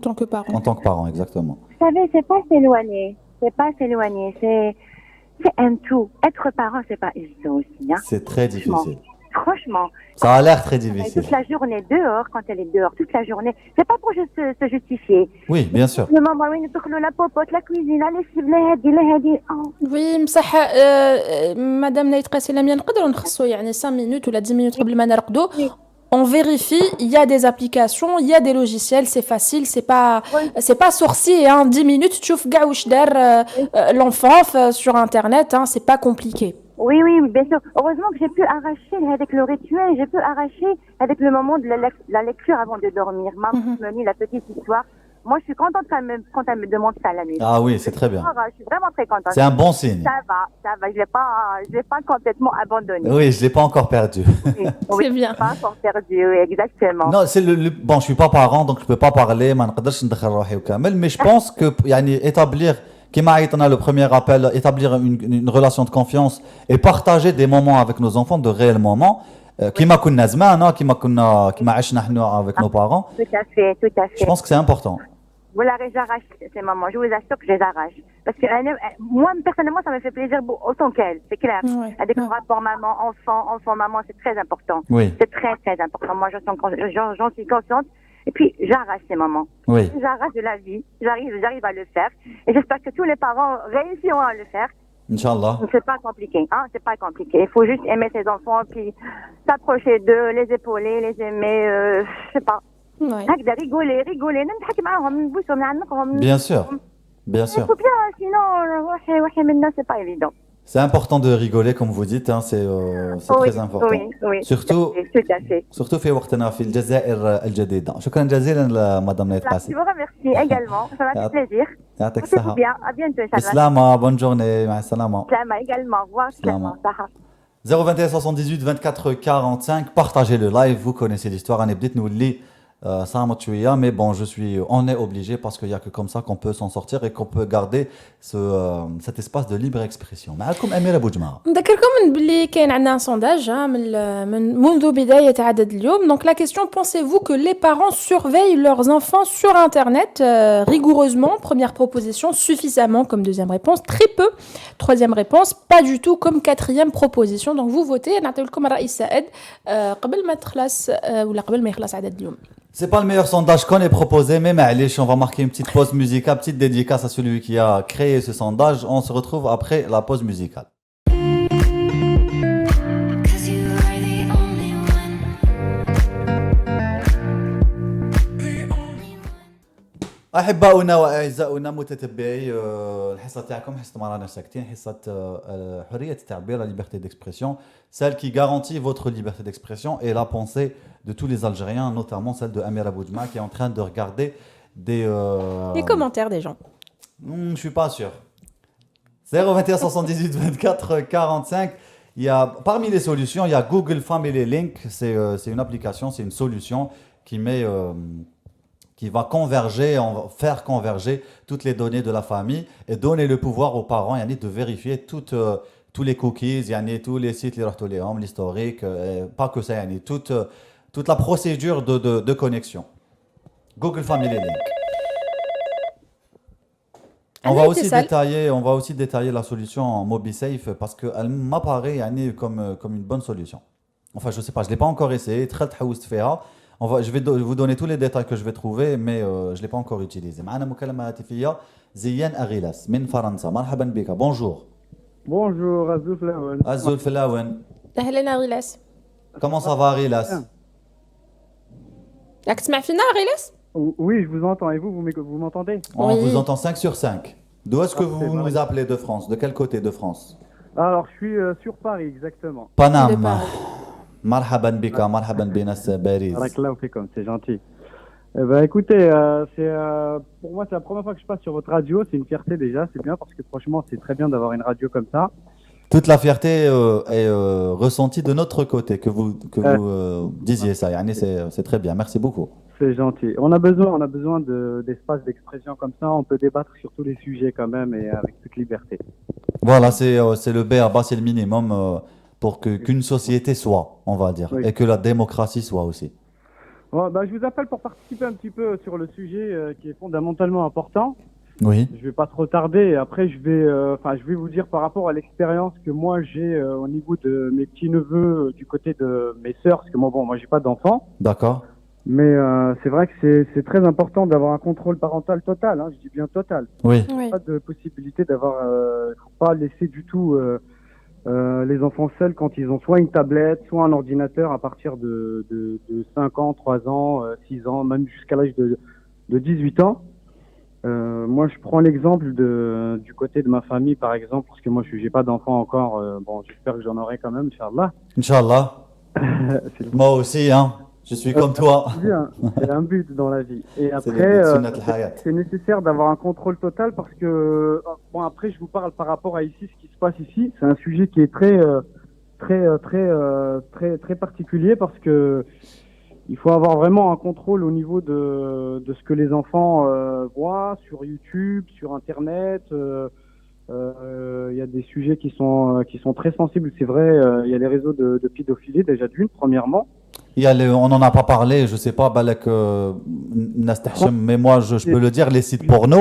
Speaker 1: tant que parent.
Speaker 2: En tant que parent, exactement.
Speaker 5: Vous savez, c'est pas s'éloigner. C'est pas s'éloigner, c'est un tout. Être parent, c'est pas évident aussi. Hein.
Speaker 2: C'est très difficile.
Speaker 5: Franchement.
Speaker 2: Ça a l'air très difficile.
Speaker 5: Toute la journée dehors, quand elle est dehors, toute la journée. C'est pas pour juste se justifier.
Speaker 2: Oui, bien sûr.
Speaker 5: Le maman, oui, nous la popote, la cuisine, la lessive, les hadi.
Speaker 1: Oui, مصح madame Naït Qasselami نقدروا نخصوا يعني 5 minutes ou 10 minutes قبل ما نرقدوا. On vérifie, il y a des applications, il y a des logiciels, c'est facile, c'est pas sorcier, hein. 10 minutes, tu fais gaouch der l'enfant sur internet, hein, c'est pas compliqué.
Speaker 5: Oui, bien sûr. Heureusement que j'ai pu arracher avec le rituel, j'ai pu arracher avec le moment de la lecture avant de dormir. Maman me lit la petite histoire. Moi, je suis contente quand elle me demande ça la nuit.
Speaker 2: Ah oui, c'est très bien.
Speaker 5: Je suis vraiment très contente.
Speaker 2: C'est un bon signe.
Speaker 5: Ça va. Je l'ai pas complètement abandonné.
Speaker 2: Oui, je l'ai pas encore perdu.
Speaker 5: Oui,
Speaker 1: c'est bien.
Speaker 5: Pas encore perdu, oui, exactement.
Speaker 2: Non, c'est bon, je suis pas parent, donc je peux pas parler, ما نقدرش ندخل روحي وكامل, mais je pense que يعني établir كما عيطنا le premier appel, établir une relation de confiance et partager des moments avec nos enfants, de réels moments. كما كنا زمان, كما عشنا احنا avec nos parents.
Speaker 5: Tout à fait.
Speaker 2: Je pense que c'est important.
Speaker 5: Voilà, j'arrache ces moments. Je vous assure que je les arrache. Parce que moi, personnellement, ça me fait plaisir autant qu'elle. C'est clair.
Speaker 1: Ouais.
Speaker 5: Avec le rapport maman, c'est très important.
Speaker 2: Oui.
Speaker 5: C'est très, très important. Moi, j'en suis consciente. Et puis, j'arrache ces moments.
Speaker 2: Oui.
Speaker 5: J'arrache de la vie. J'arrive à le faire. Et j'espère que tous les parents réussiront à le faire.
Speaker 2: Inch'Allah.
Speaker 5: C'est pas compliqué, hein. C'est pas compliqué. Il faut juste aimer ses enfants, puis s'approcher d'eux, les épauler, les aimer, je sais pas.
Speaker 1: Ouais.
Speaker 5: rigoler
Speaker 2: Bien sûr.
Speaker 5: il faut bien, sinon maintenant c'est pas évident.
Speaker 2: C'est important de rigoler comme vous dites, hein, c'est très important.
Speaker 5: Oui,
Speaker 2: surtout
Speaker 5: tout à fait.
Speaker 2: surtout في وقتنا في الجزائر الجديدة. شكرا جزيلا لمدام نايت قاسي.
Speaker 5: Je vous remercie également, ça m'a fait plaisir.
Speaker 2: يعطيك الصحة.
Speaker 5: bien, à bientôt inchallah.
Speaker 2: بسلامة, bonne journée, مع السلامة.
Speaker 5: Salama également, au revoir.
Speaker 2: Salama.
Speaker 5: Saha.
Speaker 2: 021 78 24 45, partagez le live, vous connaissez l'histoire, أنا بديت نولي صامت شوية, mais bon, on est obligé parce qu'il n'y a que comme ça qu'on peut s'en sortir et qu'on peut garder cet espace de libre expression. معكم أميرة بوجماعة.
Speaker 1: نذكركم باللي كاين عندنا un sondage منذ بداية عدد اليوم. Donc la question, pensez-vous que les parents surveillent leurs enfants sur internet rigoureusement? Première proposition, suffisamment comme deuxième réponse, très peu. Troisième réponse, pas du tout comme quatrième proposition. Donc vous votez, نعطيلكم الرأي السائد قبل ما تخلص ولا قبل ما يخلص عدد اليوم.
Speaker 2: C'est pas le meilleur sondage qu'on ait proposé, mais معليش, on va marquer une petite pause musicale, petite dédicace à celui qui a créé ce sondage. On se retrouve après la pause musicale. أحباؤنا وأعزاؤنا متتبعي الحصة تاعكم, حصة مرانا ساكتين, حصة حرية التعبير, la liberté d'expression, celle qui garantit votre liberté d'expression et la pensée de tous les Algériens, notamment celle de Amira Boudjma qui est en train de regarder
Speaker 1: les commentaires des gens.
Speaker 2: Je suis pas sûr. 021 78 24 45. Il y a, parmi les solutions, il y a Google Family Link. C'est une application, c'est une solution qui va converger, faire converger toutes les données de la famille et donner le pouvoir aux parents de vérifier tous les cookies, tous les sites, l'historique, pas que ça, toute la procédure de connexion. Google Family Link. On va aussi détailler la solution en MobiSafe parce qu'elle m'apparaît comme une bonne solution. Enfin, je ne sais pas, je ne l'ai pas encore essayé. Je vais vous donner tous les détails que je vais trouver, mais je ne l'ai pas encore utilisé. معنا مكالمة هاتفية زيان أغيلاس من فرنسا. مرحبا بك. Bonjour.
Speaker 6: Bonjour, Azul Flawen.
Speaker 2: Azul Flawen.
Speaker 1: أهلا غيلاس.
Speaker 2: Comment ça va, Aghilas?
Speaker 1: راك تسمع فينا غيلاس؟
Speaker 6: Oui, je vous entends. Et vous m'entendez?
Speaker 2: On
Speaker 1: Oui.
Speaker 2: vous entend 5 sur 5. D'où est-ce que vous
Speaker 6: Parfait,
Speaker 2: nous appelez de France? De quel côté de France?
Speaker 6: Alors, je suis sur Paris, exactement.
Speaker 1: De
Speaker 2: Paname.
Speaker 1: Paris.
Speaker 2: مرحبا بك مرحبا بناس باريس.
Speaker 6: Barakallahu fikum, c'est gentil. Eh ben, écoutez, pour moi, c'est la première fois que je passe sur votre radio. C'est une fierté déjà, c'est bien parce que franchement, c'est très bien d'avoir une radio comme ça.
Speaker 2: Toute la fierté est ressentie de notre côté que vous disiez ça. Yani, c'est très bien. Merci beaucoup.
Speaker 6: C'est gentil. On a besoin d'espace d'expression comme ça. On peut débattre sur tous les sujets quand même et avec toute liberté.
Speaker 2: Voilà, c'est le BABA, c'est le minimum pour qu'une société soit, on va dire,
Speaker 6: Oui.
Speaker 2: et que la démocratie soit aussi.
Speaker 6: Bon, bah, je vous appelle pour participer un petit peu sur le sujet qui est fondamentalement important.
Speaker 2: Oui,
Speaker 6: Je vais pas trop tarder. Après, je vais vous dire par rapport à l'expérience que moi j'ai au niveau de mes petits neveux, du côté de mes sœurs, parce que moi j'ai pas d'enfants.
Speaker 2: d'accord.
Speaker 6: Mais c'est vrai que c'est très important d'avoir un contrôle parental total. Hein, je dis bien total.
Speaker 2: Oui,
Speaker 1: Oui.
Speaker 6: Pas de possibilité d'avoir, faut pas laisser du tout les enfants seuls quand ils ont soit une tablette, soit un ordinateur à partir de 5 ans, 3 ans, 6 ans, même jusqu'à l'âge de 18 ans. Moi, je prends l'exemple du côté de ma famille, par exemple, parce que moi, j'ai pas d'enfant encore. Bon, j'espère que j'en aurai quand même, Inch'Allah.
Speaker 2: Inch'Allah. Moi aussi, hein. Je suis comme toi.
Speaker 6: C'est bien, c'est un but dans la vie. Et
Speaker 2: C'est
Speaker 6: après,
Speaker 2: le sunnat al-hayat.
Speaker 6: c'est nécessaire d'avoir un contrôle total parce que, bon, après, je vous parle par rapport à ici, ce qui se passe ici. C'est un sujet qui est très particulier parce que il faut avoir vraiment un contrôle au niveau de ce que les enfants voient sur YouTube, sur Internet. Il y a des sujets qui sont très sensibles, c'est vrai. Il y a les réseaux de pédophilie déjà d'une, premièrement.
Speaker 2: On n'en a pas parlé, je sais pas, Balak, mais moi je peux le dire, les sites porno.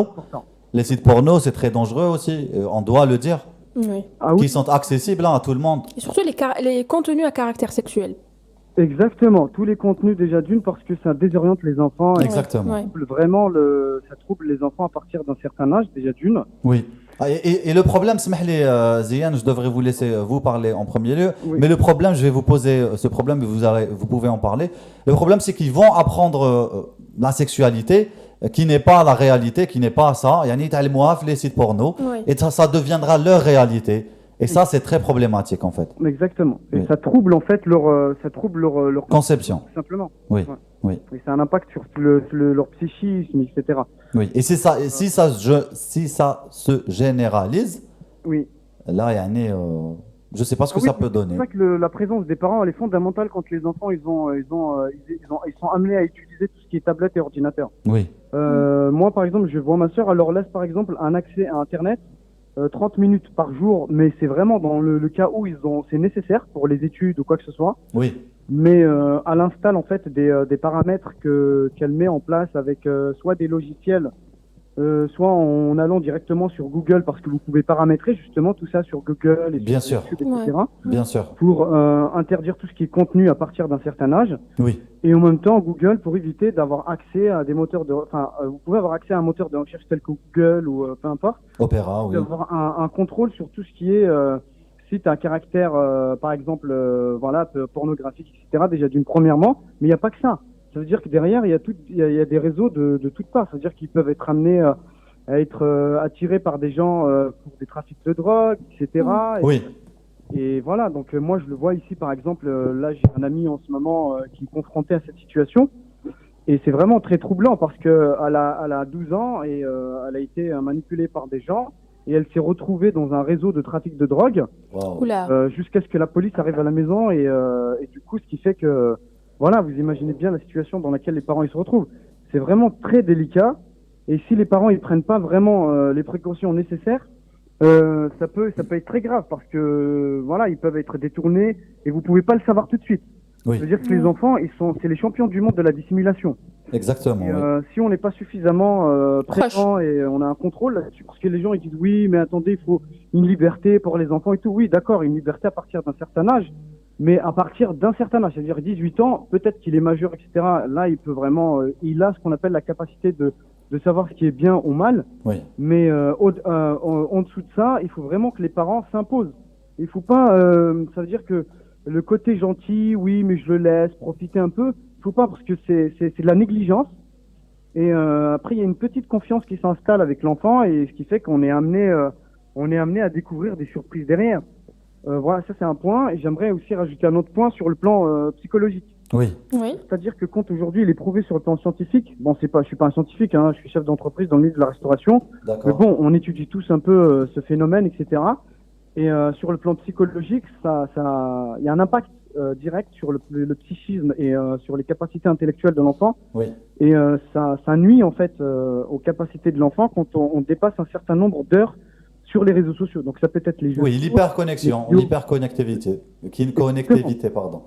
Speaker 2: Les sites porno, c'est très dangereux aussi, on doit le dire,
Speaker 1: Oui.
Speaker 6: Ah oui,
Speaker 2: qui sont accessibles hein, à tout le monde.
Speaker 1: Et surtout les contenus à caractère sexuel.
Speaker 6: exactement. Tous les contenus déjà d'une parce que ça désoriente les enfants. Et
Speaker 2: Exactement.
Speaker 1: Ouais.
Speaker 6: vraiment, ça trouble les enfants à partir d'un certain âge déjà d'une.
Speaker 2: Oui. Et le problème, Smahli, Zian, je devrais vous laisser vous parler en premier lieu,
Speaker 6: Oui.
Speaker 2: mais le problème, je vais vous poser ce problème et vous pouvez en parler. Le problème, c'est qu'ils vont apprendre la sexualité qui n'est pas la réalité, qui n'est pas ça. Yani, ta'almouha les sites porno,
Speaker 1: Oui.
Speaker 2: et ça deviendra leur réalité. Et ça, c'est très problématique en fait.
Speaker 6: Exactement. Et
Speaker 2: Oui.
Speaker 6: ça trouble en fait leur
Speaker 2: Conception.
Speaker 6: tout simplement.
Speaker 2: Oui.
Speaker 6: Ouais.
Speaker 2: Oui.
Speaker 6: Et ça a un impact sur leur psychisme, etc.
Speaker 2: Oui. Et c'est ça. Et si ça se généralise,
Speaker 6: Oui.
Speaker 2: là, yani, je sais pas ce que
Speaker 6: Ah oui,
Speaker 2: ça peut donner.
Speaker 6: C'est vrai que la présence des parents elle est fondamentale quand les enfants ils sont amenés à utiliser tout ce qui est tablette et ordinateur.
Speaker 2: Oui.
Speaker 6: Moi par exemple, je vois ma sœur, elle leur laisse par exemple un accès à Internet 30 minutes par jour, mais c'est vraiment dans le cas où c'est nécessaire pour les études ou quoi que ce soit.
Speaker 2: Oui.
Speaker 6: Mais elle installe en fait des paramètres qu'elle met en place avec soit des logiciels, soit en allant directement sur Google parce que vous pouvez paramétrer justement tout ça sur Google et
Speaker 2: Bien
Speaker 6: sur
Speaker 2: sûr.
Speaker 6: YouTube, etc.
Speaker 2: Bien sûr.
Speaker 6: Pour interdire tout ce qui est contenu à partir d'un certain âge.
Speaker 2: Oui.
Speaker 6: Et en même temps, Google pour éviter d'avoir accès à des moteurs vous pouvez avoir accès à un moteur de recherche tel que Google ou peu importe.
Speaker 2: Opéra, oui.
Speaker 6: D'avoir un contrôle sur tout ce qui est site à caractère, par exemple, pornographique, etc. Déjà d'une premièrement, mais il n'y a pas que ça. Ça veut dire que derrière, il y a des réseaux de toutes parts. Ça veut dire qu'ils peuvent être amenés à être attirés par des gens pour des trafics de drogue, etc.
Speaker 2: Oui.
Speaker 6: Et voilà, donc moi je le vois ici par exemple, là j'ai un ami en ce moment qui est confronté à cette situation. Et c'est vraiment très troublant parce que elle a 12 ans et elle a été manipulée par des gens. Et elle s'est retrouvée dans un réseau de trafic de drogue
Speaker 2: Wow.
Speaker 1: Oula.
Speaker 6: jusqu'à ce que la police arrive à la maison et du coup ce qui fait que voilà, vous imaginez bien la situation dans laquelle les parents ils se retrouvent. C'est vraiment très délicat et si les parents ils prennent pas vraiment les précautions nécessaires, ça peut être très grave parce que voilà, ils peuvent être détournés et vous pouvez pas le savoir tout de suite.
Speaker 2: Oui.
Speaker 6: C'est-à-dire que les enfants, c'est les champions du monde de la dissimulation.
Speaker 2: Exactement.
Speaker 6: Et,
Speaker 2: Oui.
Speaker 6: si on n'est pas suffisamment présent et on a un contrôle là-dessus, parce que les gens ils disent oui, mais attendez, il faut une liberté pour les enfants et tout. Oui, d'accord, une liberté à partir d'un certain âge, mais à partir d'un certain âge, c'est-à-dire 18 ans, peut-être qu'il est majeur, etc. Là, il peut vraiment, il a ce qu'on appelle la capacité de savoir ce qui est bien ou mal.
Speaker 2: Oui.
Speaker 6: Mais en dessous de ça, il faut vraiment que les parents s'imposent. Il faut pas, ça veut dire que le côté gentil, oui, mais je le laisse profiter un peu. Il faut pas parce que c'est de la négligence. Et après, il y a une petite confiance qui s'installe avec l'enfant et ce qui fait qu'on est amené à découvrir des surprises derrière. Voilà, ça c'est un point. Et j'aimerais aussi rajouter un autre point sur le plan psychologique.
Speaker 2: Oui.
Speaker 1: Oui.
Speaker 6: C'est-à-dire que quand aujourd'hui il est prouvé sur le plan scientifique, bon, je suis pas un scientifique, hein, je suis chef d'entreprise dans le milieu de la restauration, mais
Speaker 2: D'accord.
Speaker 6: bon, on étudie tous un peu ce phénomène, etc. Et sur le plan psychologique, il y a un impact direct sur le psychisme et sur les capacités intellectuelles de l'enfant.
Speaker 2: Oui.
Speaker 6: Et ça nuit en fait aux capacités de l'enfant quand on dépasse un certain nombre d'heures sur les réseaux sociaux. Donc ça peut être les jeux.
Speaker 2: Oui, l'hyperconnexion,
Speaker 6: les vidéos.
Speaker 2: l'hyperconnectivité, connectivité, pardon.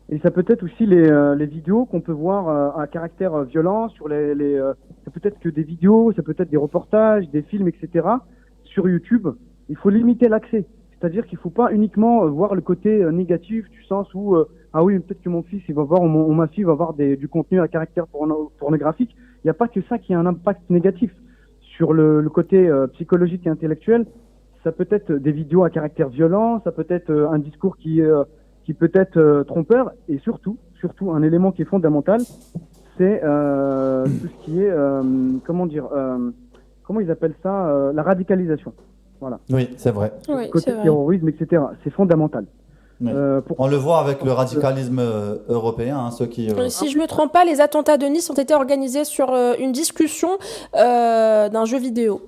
Speaker 6: Et ça peut être aussi les vidéos qu'on peut voir à caractère violent sur ça peut être que des vidéos, ça peut être des reportages, des films, etc. sur YouTube. Il faut limiter l'accès. C'est-à-dire qu'il ne faut pas uniquement voir le côté négatif du sens où ah oui, peut-être que mon fils il va voir ou ma fille va voir du contenu à caractère pornographique. Il n'y a pas que ça qui a un impact négatif sur le côté psychologique et intellectuel. Ça peut être des vidéos à caractère violent, ça peut être un discours qui peut être trompeur, et surtout un élément qui est fondamental, c'est tout ce qui est comment ils appellent ça, la radicalisation. Voilà.
Speaker 2: Oui, c'est vrai.
Speaker 1: Oui,
Speaker 6: Côté
Speaker 1: c'est vrai.
Speaker 6: terrorisme, etc. C'est fondamental.
Speaker 2: Oui. On le voit avec le radicalisme européen, hein, ceux qui.
Speaker 1: Si je me trompe pas, les attentats de Nice ont été organisés sur une discussion d'un jeu vidéo.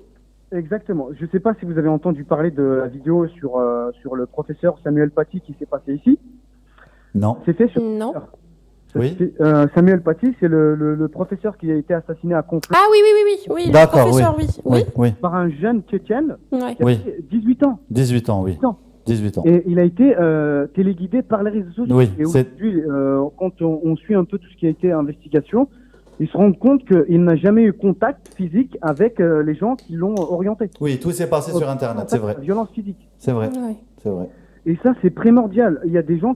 Speaker 6: Exactement. Je ne sais pas si vous avez entendu parler de la vidéo sur le professeur Samuel Paty qui s'est passé ici.
Speaker 2: Non.
Speaker 6: C'est fait sur
Speaker 1: Non.
Speaker 2: Oui.
Speaker 6: Samuel Paty, c'est le professeur qui a été assassiné à Conflans
Speaker 1: Ah oui, le
Speaker 2: D'accord,
Speaker 1: professeur, oui.
Speaker 2: Oui.
Speaker 6: par un jeune tchétchène
Speaker 1: Ouais.
Speaker 6: qui a
Speaker 2: Oui.
Speaker 6: 18 ans.
Speaker 2: 18 ans, oui.
Speaker 6: 18 ans.
Speaker 2: 18 ans.
Speaker 6: Et il a été téléguidé par les réseaux sociaux.
Speaker 2: Oui,
Speaker 6: Et
Speaker 2: c'est-
Speaker 6: aujourd'hui, quand on suit un peu tout ce qui a été investigation, ils se rendent compte qu'il n'a jamais eu contact physique avec les gens qui l'ont orienté.
Speaker 2: Oui, tout s'est passé sur Internet, c'est vrai.
Speaker 6: La violence physique.
Speaker 2: C'est vrai.
Speaker 1: Ouais.
Speaker 2: C'est vrai.
Speaker 6: Et ça, c'est primordial. Il y a des gens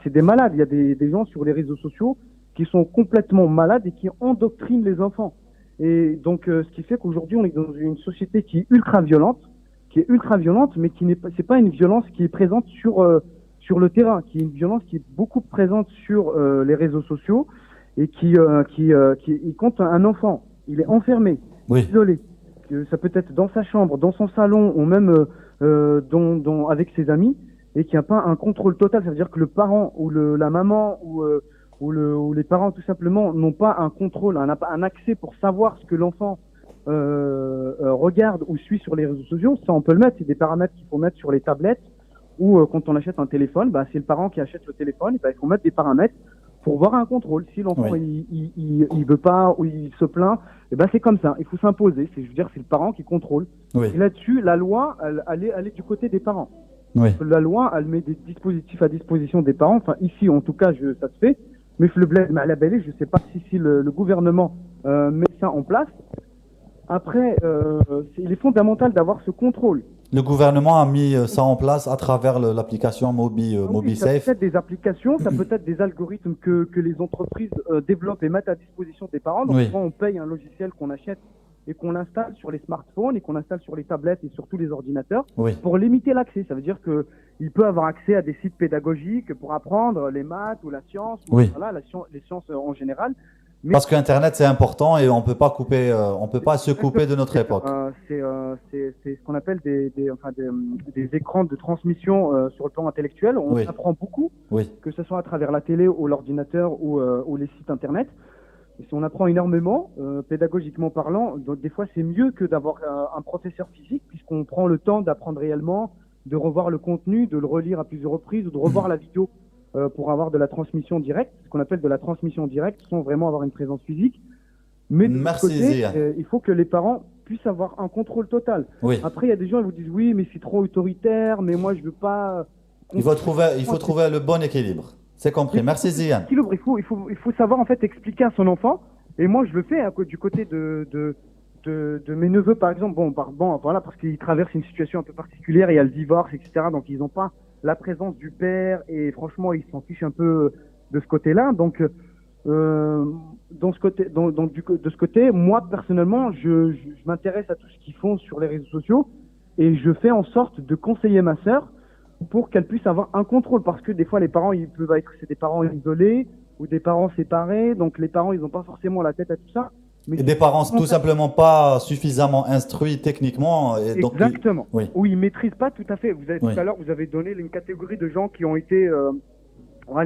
Speaker 6: c'est des malades. Il y a des gens sur les réseaux sociaux qui sont complètement malades et qui endoctrinent les enfants. Et donc, ce qui fait qu'aujourd'hui, on est dans une société qui est ultra violente, mais c'est pas une violence qui est présente sur le terrain, qui est une violence qui est beaucoup présente sur les réseaux sociaux et qui compte un enfant. Il est enfermé,
Speaker 2: Oui.
Speaker 6: isolé. Ça peut être dans sa chambre, dans son salon, ou même avec ses amis, et qui n'a pas un contrôle total. Ça veut dire que le parent ou la maman ou les parents tout simplement n'ont pas un contrôle, un accès pour savoir ce que l'enfant regarde ou suit sur les réseaux sociaux. Ça, on peut le mettre. C'est des paramètres qu'il faut mettre sur les tablettes ou quand on achète un téléphone, c'est le parent qui achète le téléphone. Il faut mettre des paramètres pour voir un contrôle. Si l'enfant
Speaker 2: Oui.
Speaker 6: il veut pas ou il se plaint, c'est comme ça. Il faut s'imposer. C'est le parent qui contrôle.
Speaker 2: Oui.
Speaker 6: Et là-dessus, la loi, elle est du côté des parents.
Speaker 2: Oui.
Speaker 6: La loi, elle met des dispositifs à disposition des parents. Enfin, ici, en tout cas, ça se fait. Mais le bled, à la belle, je ne sais pas si le gouvernement met ça en place. Après, il est fondamental d'avoir ce contrôle.
Speaker 2: Le gouvernement a mis ça en place à travers l'application
Speaker 6: Oui, ça
Speaker 2: MobiSafe.
Speaker 6: peut être des applications, ça peut être des algorithmes que les entreprises développent et mettent à disposition des parents. Donc,
Speaker 2: Oui.
Speaker 6: souvent, on paye un logiciel qu'on achète et qu'on installe sur les smartphones et qu'on installe sur les tablettes et sur tous les ordinateurs
Speaker 2: Oui.
Speaker 6: pour limiter l'accès. Ça veut dire qu'il peut avoir accès à des sites pédagogiques pour apprendre les maths ou la science, ou,
Speaker 2: Oui.
Speaker 6: voilà, les sciences en général. Mais
Speaker 2: Parce que Internet c'est important et on peut pas se couper de notre époque.
Speaker 6: c'est ce qu'on appelle des écrans de transmission sur le plan intellectuel. On
Speaker 2: Oui.
Speaker 6: apprend beaucoup,
Speaker 2: Oui.
Speaker 6: que ce soit à travers la télé ou l'ordinateur ou les sites internet. Et si on apprend énormément, pédagogiquement parlant, donc des fois c'est mieux que d'avoir un professeur physique, puisqu'on prend le temps d'apprendre réellement, de revoir le contenu, de le relire à plusieurs reprises ou de revoir la vidéo pour avoir de la transmission directe, ce qu'on appelle de la transmission directe, sans vraiment avoir une présence physique. Mais de l'autre
Speaker 2: Merci,
Speaker 6: côté,
Speaker 2: Zia.
Speaker 6: il faut que les parents puissent avoir un contrôle total.
Speaker 2: Oui.
Speaker 6: Après, il y a des gens qui vous disent oui, mais c'est trop autoritaire, mais moi je veux pas.
Speaker 2: Il faut trouver le bon équilibre. C'est compris. Merci Zian.
Speaker 6: Il faut savoir en fait expliquer à son enfant. Et moi, je le fais du côté de mes neveux, par exemple. Voilà, parce qu'ils traversent une situation un peu particulière. Il y a le divorce, etc. Donc, ils n'ont pas la présence du père. Et franchement, ils s'en fichent un peu de ce côté-là. Donc, de ce côté, moi, personnellement, je m'intéresse à tout ce qu'ils font sur les réseaux sociaux. Et je fais en sorte de conseiller ma sœur pour qu'elle puisse avoir un contrôle. Parce que des fois, les parents, c'est des parents isolés ou des parents séparés. Donc, les parents, ils n'ont pas forcément la tête à tout ça.
Speaker 2: Mais et des parents tout simplement pas suffisamment instruits techniquement. Et
Speaker 6: exactement.
Speaker 2: Donc,
Speaker 6: oui, ils ne maîtrisent pas tout à fait. Tout à l'heure, vous avez donné une catégorie de gens qui ont été...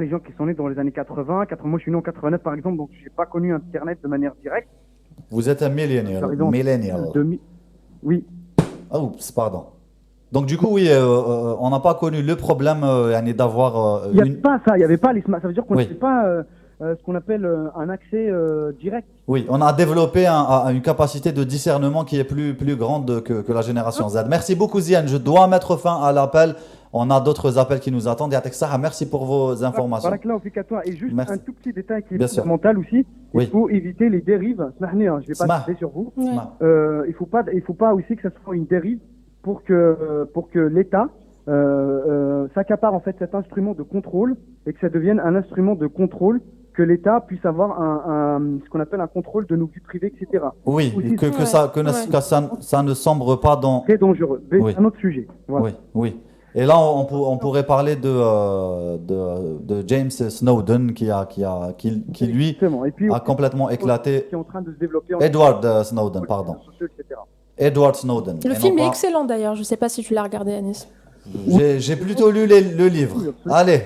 Speaker 6: les gens qui sont nés dans les années 80. Moi, je suis né en 89, par exemple, donc je n'ai pas connu Internet de manière directe.
Speaker 2: Vous êtes un millénial.
Speaker 6: Oui.
Speaker 2: Oh, pardon. Donc, du coup, oui, on n'a pas connu le problème d'avoir...
Speaker 6: Il n'y avait pas ça, il n'y avait pas les smartphones. Ça veut dire qu'on n'avait pas ce qu'on appelle un accès direct.
Speaker 2: Oui, on a développé une capacité de discernement qui est plus grande que la génération Z. Merci beaucoup, Ziane. Je dois mettre fin à l'appel. On a d'autres appels qui nous attendent. Merci pour vos informations.
Speaker 6: Et juste un tout petit détail qui est fondamental aussi. Il faut éviter les dérives. Je ne vais pas citer sur vous. Il faut pas aussi que ça soit une dérive pour que l'État s'accapare en fait cet instrument de contrôle et que ça devienne un instrument de contrôle, que l'État puisse avoir ce qu'on appelle un contrôle de nos vies privées, etc.
Speaker 2: Oui, aussi, que ça ne sombre pas dans...
Speaker 6: Très dangereux. C'est un autre sujet. Voilà.
Speaker 2: Oui. Et là, on pourrait parler de James Snowden qui lui a complètement éclaté.
Speaker 6: Qui est en train de se développer.
Speaker 2: Edward Snowden, pardon. Edward Snowden.
Speaker 1: Le film est excellent d'ailleurs. Je ne sais pas si tu l'as regardé, Anis.
Speaker 2: J'ai plutôt lu le livre. Allez.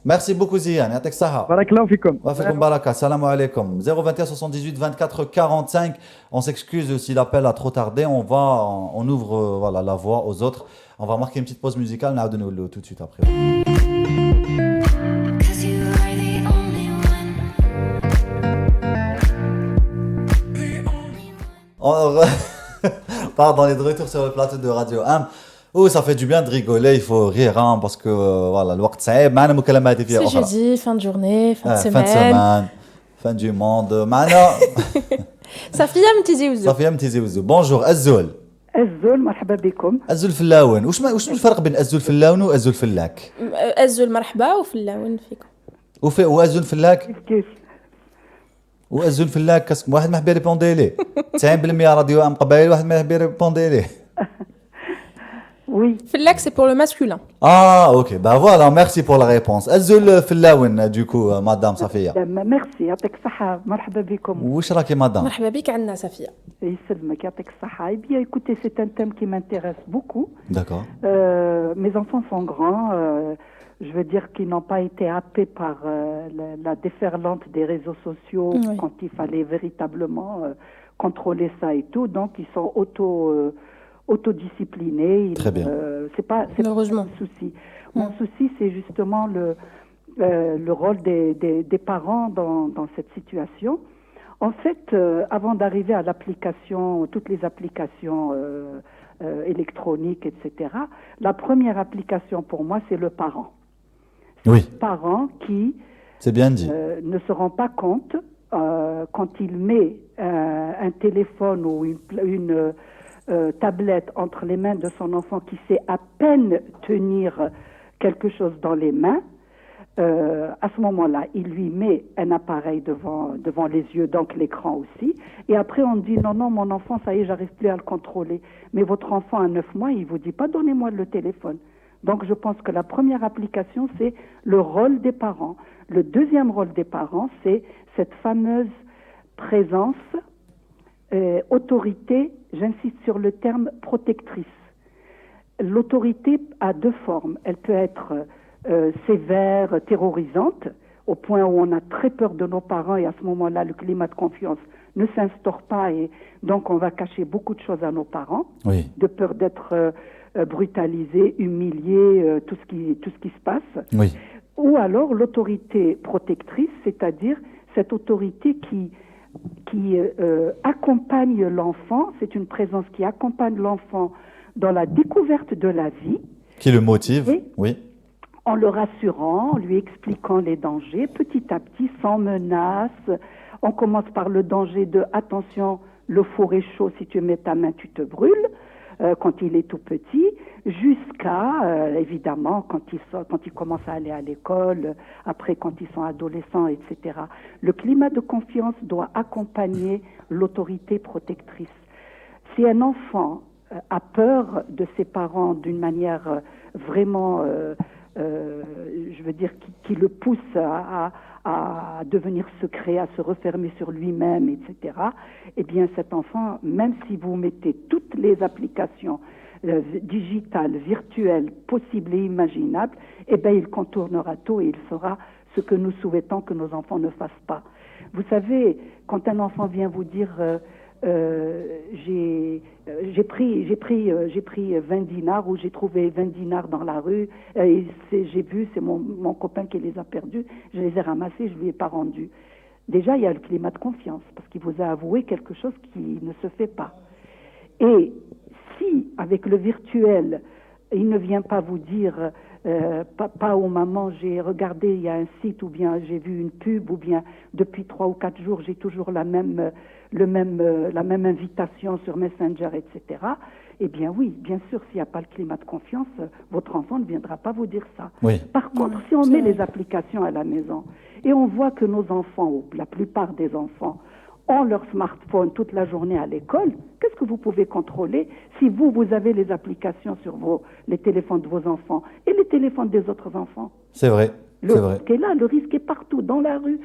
Speaker 2: Merci beaucoup Zian. Yatek saha.
Speaker 6: Barakallahu fikum.
Speaker 2: Wa fikum baraka. Salam alaikum. 021 78 24 45. On s'excuse si l'appel a trop tardé. On ouvre la voie aux autres. On va marquer une petite pause musicale. Nous tout de suite après. Pardon, on est de retour sur le plateau de Radio Am. Oh, ça fait du bien de rigoler, il faut rire parce que voilà, le temps est معنا مكالمات فيها
Speaker 1: أخرى. C'est jeudi, fin de journée, fin de semaine.
Speaker 2: Fin de semaine, fin du monde. معنا
Speaker 1: صفية متيزي وزو.
Speaker 2: صفية متيزي وزو. Bonjour الزول.
Speaker 7: الزول مرحبا بكم.
Speaker 2: الزول فلاون. وش الفرق بين الزول فلاون والزول فلاك؟
Speaker 1: الزول مرحبا وفلاون فيكم.
Speaker 2: والزول فلاك؟
Speaker 7: كيف؟
Speaker 2: والزول فلاك واحد ما حبي ريبوندي ليه. 90% راديو ام قبائل واحد ما حبي ريبوندي ليه.
Speaker 7: Oui.
Speaker 1: Fellak, c'est pour le masculin.
Speaker 2: Ah, ok. Bah voilà, merci pour la réponse. Azul Fellaouen, du coup, madame Safia.
Speaker 7: Merci, يعطيك الصحة. مرحبا بكم.
Speaker 2: وش راكي madame?
Speaker 1: مرحبا بك عندنا Safia.
Speaker 7: يسلمك يعطيك الصحة. Eh bien, écoutez, c'est un thème qui m'intéresse beaucoup.
Speaker 2: D'accord.
Speaker 7: Mes enfants sont grands. Je veux dire qu'ils n'ont pas été happés par la déferlante des réseaux sociaux quand il fallait véritablement contrôler ça et tout. Donc, ils sont autodisciplinés.
Speaker 2: Très bien.
Speaker 7: C'est pas
Speaker 1: heureusement
Speaker 7: le souci. Mon souci, c'est justement le rôle des parents dans cette situation. En fait, avant d'arriver à toutes les applications électroniques, etc., la première application pour moi, c'est le parent.
Speaker 2: Oui.
Speaker 7: Le parent qui
Speaker 2: c'est bien dit.
Speaker 7: Ne se rend pas compte quand il met un téléphone ou une tablette entre les mains de son enfant qui sait à peine tenir quelque chose dans les mains, à ce moment-là, il lui met un appareil devant les yeux, donc l'écran aussi, et après on dit non, mon enfant, ça y est, j'arrive plus à le contrôler. Mais votre enfant à 9 mois, il vous dit pas donnez-moi le téléphone. Donc je pense que la première application, c'est le rôle des parents. Le deuxième rôle des parents, c'est cette fameuse présence, autorité, j'insiste sur le terme protectrice. L'autorité a deux formes. Elle peut être sévère, terrorisante, au point où on a très peur de nos parents et à ce moment-là, le climat de confiance ne s'instaure pas et donc on va cacher beaucoup de choses à nos parents, de peur d'être brutalisés, humiliés, tout ce qui se passe.
Speaker 2: Oui.
Speaker 7: Ou alors l'autorité protectrice, c'est-à-dire cette autorité qui accompagne l'enfant, c'est une présence qui accompagne l'enfant dans la découverte de la vie.
Speaker 2: Qui le motive, oui.
Speaker 7: en le rassurant, en lui expliquant les dangers, petit à petit, sans menace. On commence par le danger de « attention, le four est chaud, si tu mets ta main, tu te brûles ». Quand il est tout petit, jusqu'à, évidemment, quand ils commencent à aller à l'école, après quand ils sont adolescents, etc. Le climat de confiance doit accompagner l'autorité protectrice. Si un enfant a peur de ses parents d'une manière vraiment, je veux dire, qui le pousse à devenir secret, à se refermer sur lui-même, etc., eh bien cet enfant, même si vous mettez toutes les applications digitales, virtuelles, possibles et imaginables, eh bien il contournera tout et il fera ce que nous souhaitons que nos enfants ne fassent pas. Vous savez, quand un enfant vient vous dire j'ai pris 20 dinars ou j'ai trouvé 20 dinars dans la rue et j'ai vu, c'est mon copain qui les a perdus, je les ai ramassés, je lui ai pas rendus. Déjà, il y a le climat de confiance parce qu'il vous a avoué quelque chose qui ne se fait pas. Et si, avec le virtuel, il ne vient pas vous dire papa ou maman, j'ai regardé, il y a un site ou bien j'ai vu une pub ou bien depuis 3 ou 4 jours, j'ai toujours la même invitation sur Messenger, etc. Eh bien oui, bien sûr, s'il n'y a pas le climat de confiance, votre enfant ne viendra pas vous dire ça.
Speaker 2: Oui.
Speaker 7: Par contre, si on met les applications à la maison et on voit que nos enfants, ou la plupart des enfants, ont leur smartphone toute la journée à l'école, qu'est-ce que vous pouvez contrôler si vous avez les applications sur les téléphones de vos enfants et les téléphones des autres enfants?
Speaker 2: C'est vrai.
Speaker 7: Le risque est là, le risque est partout, dans la rue.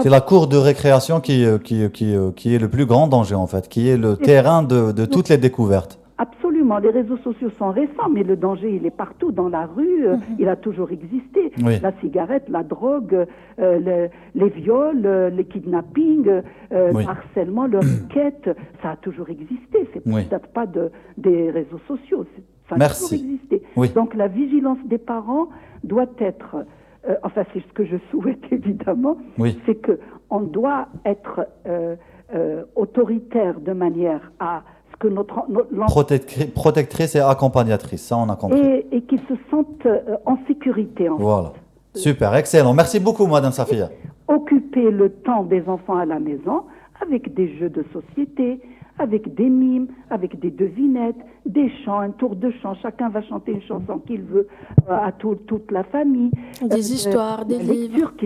Speaker 2: C'est la cour de récréation qui est le plus grand danger, en fait, qui est le terrain de toutes les découvertes.
Speaker 7: Absolument, les réseaux sociaux sont récents, mais le danger, il est partout, dans la rue, il a toujours existé.
Speaker 2: Oui.
Speaker 7: La cigarette, la drogue, les viols, les kidnappings, le harcèlement, le racket, ça a toujours existé. C'est peut-être pas des réseaux sociaux, ça a toujours existé.
Speaker 2: Oui.
Speaker 7: Donc la vigilance des parents doit être... enfin, c'est ce que je souhaite évidemment, c'est qu'on doit être autoritaire de manière à ce que notre
Speaker 2: protectrice et accompagnatrice, ça on a compris.
Speaker 7: Et qu'ils se sentent en sécurité.
Speaker 2: Voilà, super, excellent. Merci beaucoup, Madame Safia.
Speaker 7: Occuper le temps des enfants à la maison avec des jeux de société, avec des mimes, avec des devinettes, des chants, un tour de chant. Chacun va chanter une chanson qu'il veut à toute la famille.
Speaker 1: Des histoires, des livres.
Speaker 7: Lecture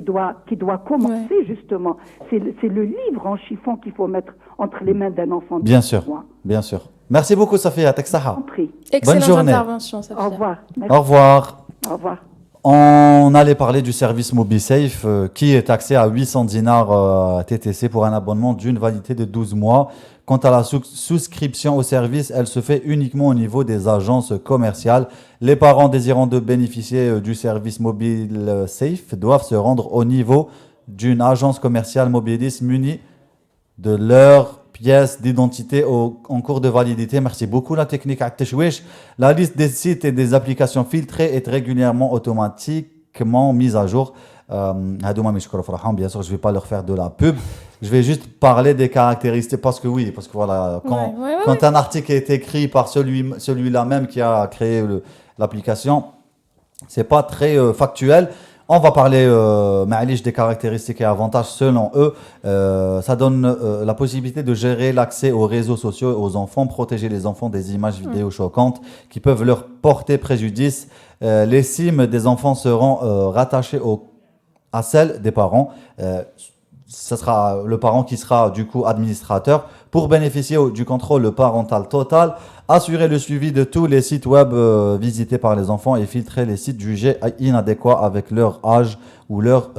Speaker 7: qui doit commencer, justement. C'est le livre en chiffon qu'il faut mettre entre les mains d'un enfant.
Speaker 2: Bien sûr, bien sûr. Merci beaucoup, Safia. Teksaha.
Speaker 1: Excellente
Speaker 2: Bonne journée.
Speaker 1: intervention, Safia.
Speaker 7: Au revoir.
Speaker 2: Merci. Au revoir.
Speaker 7: Au revoir.
Speaker 2: On allait parler du service MobiSafe qui est taxé à 800 dinars TTC pour un abonnement d'une validité de 12 mois. Quant à la souscription au service, elle se fait uniquement au niveau des agences commerciales. Les parents désirant de bénéficier du service MobiSafe doivent se rendre au niveau d'une agence commerciale Mobilis munie de leur pièce d'identité en cours de validité. Merci beaucoup. La technique Akteshwish. La liste des sites et des applications filtrées est régulièrement automatiquement mise à jour. Bien sûr, je ne vais pas leur faire de la pub. Je vais juste parler des caractéristiques parce que voilà, quand un article est écrit par celui-là même qui a créé l'application, c'est pas très factuel. On va parler des caractéristiques et avantages selon eux. Ça donne la possibilité de gérer l'accès aux réseaux sociaux aux enfants, protéger les enfants des images vidéo choquantes qui peuvent leur porter préjudice. Les SIM des enfants seront rattachés à celles des parents. Ce sera le parent qui sera du coup administrateur pour bénéficier du contrôle parental total, assurer le suivi de tous les sites web visités par les enfants et filtrer les sites jugés inadéquats avec leur âge ou leur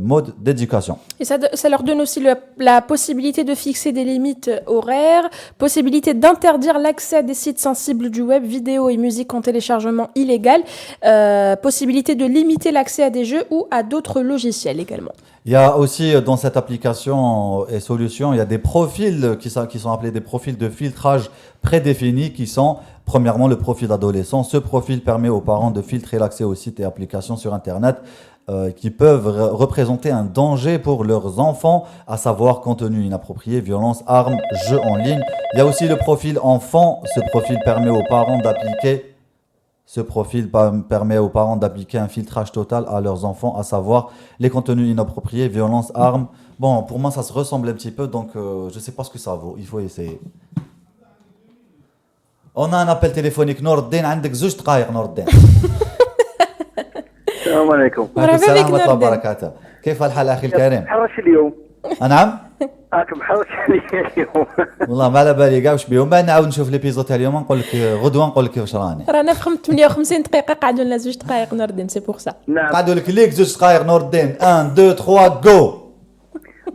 Speaker 2: mode d'éducation.
Speaker 1: Et ça leur donne aussi la possibilité de fixer des limites horaires, possibilité d'interdire l'accès à des sites sensibles du web, vidéo et musique en téléchargement illégal, possibilité de limiter l'accès à des jeux ou à d'autres logiciels également.
Speaker 2: Il y a aussi dans cette application et solution, il y a des profils qui sont appelés des profils de filtrage prédéfinis qui sont premièrement le profil adolescent. Ce profil permet aux parents de filtrer l'accès aux sites et applications sur Internet qui peuvent représenter un danger pour leurs enfants, à savoir contenu inapproprié, violence, armes, jeux en ligne. Il y a aussi le profil enfant. Ce profil permet aux parents d'appliquer Ce profil permet aux parents d'appliquer un filtrage total à leurs enfants, à savoir les contenus inappropriés, violences, armes. Bon, pour moi, ça se ressemble un petit peu, donc je ne sais pas ce que ça vaut. Il faut essayer. On a un appel téléphonique. Nourdine, عندك 2 دقائق نوردين.
Speaker 8: السلام عليكم.
Speaker 2: وعليكم السلام ورحمة الله وبركاته. كيف الحال أخي الكريم؟
Speaker 8: حرش اليوم.
Speaker 2: نعم؟
Speaker 8: محرش اليوم.
Speaker 2: والله ما على بالي كاع واش بيهم. بعد نعاود نشوف ليبيزود تاع اليوم نقول لك غدوه نقول لك واش راني.
Speaker 1: رانا في 58 دقيقة قعدوا لنا 2 دقائق نوردين سي بور سا.
Speaker 8: نعم.
Speaker 2: قعدوا لك ليك 2 دقائق نوردين 1 2 3 جو.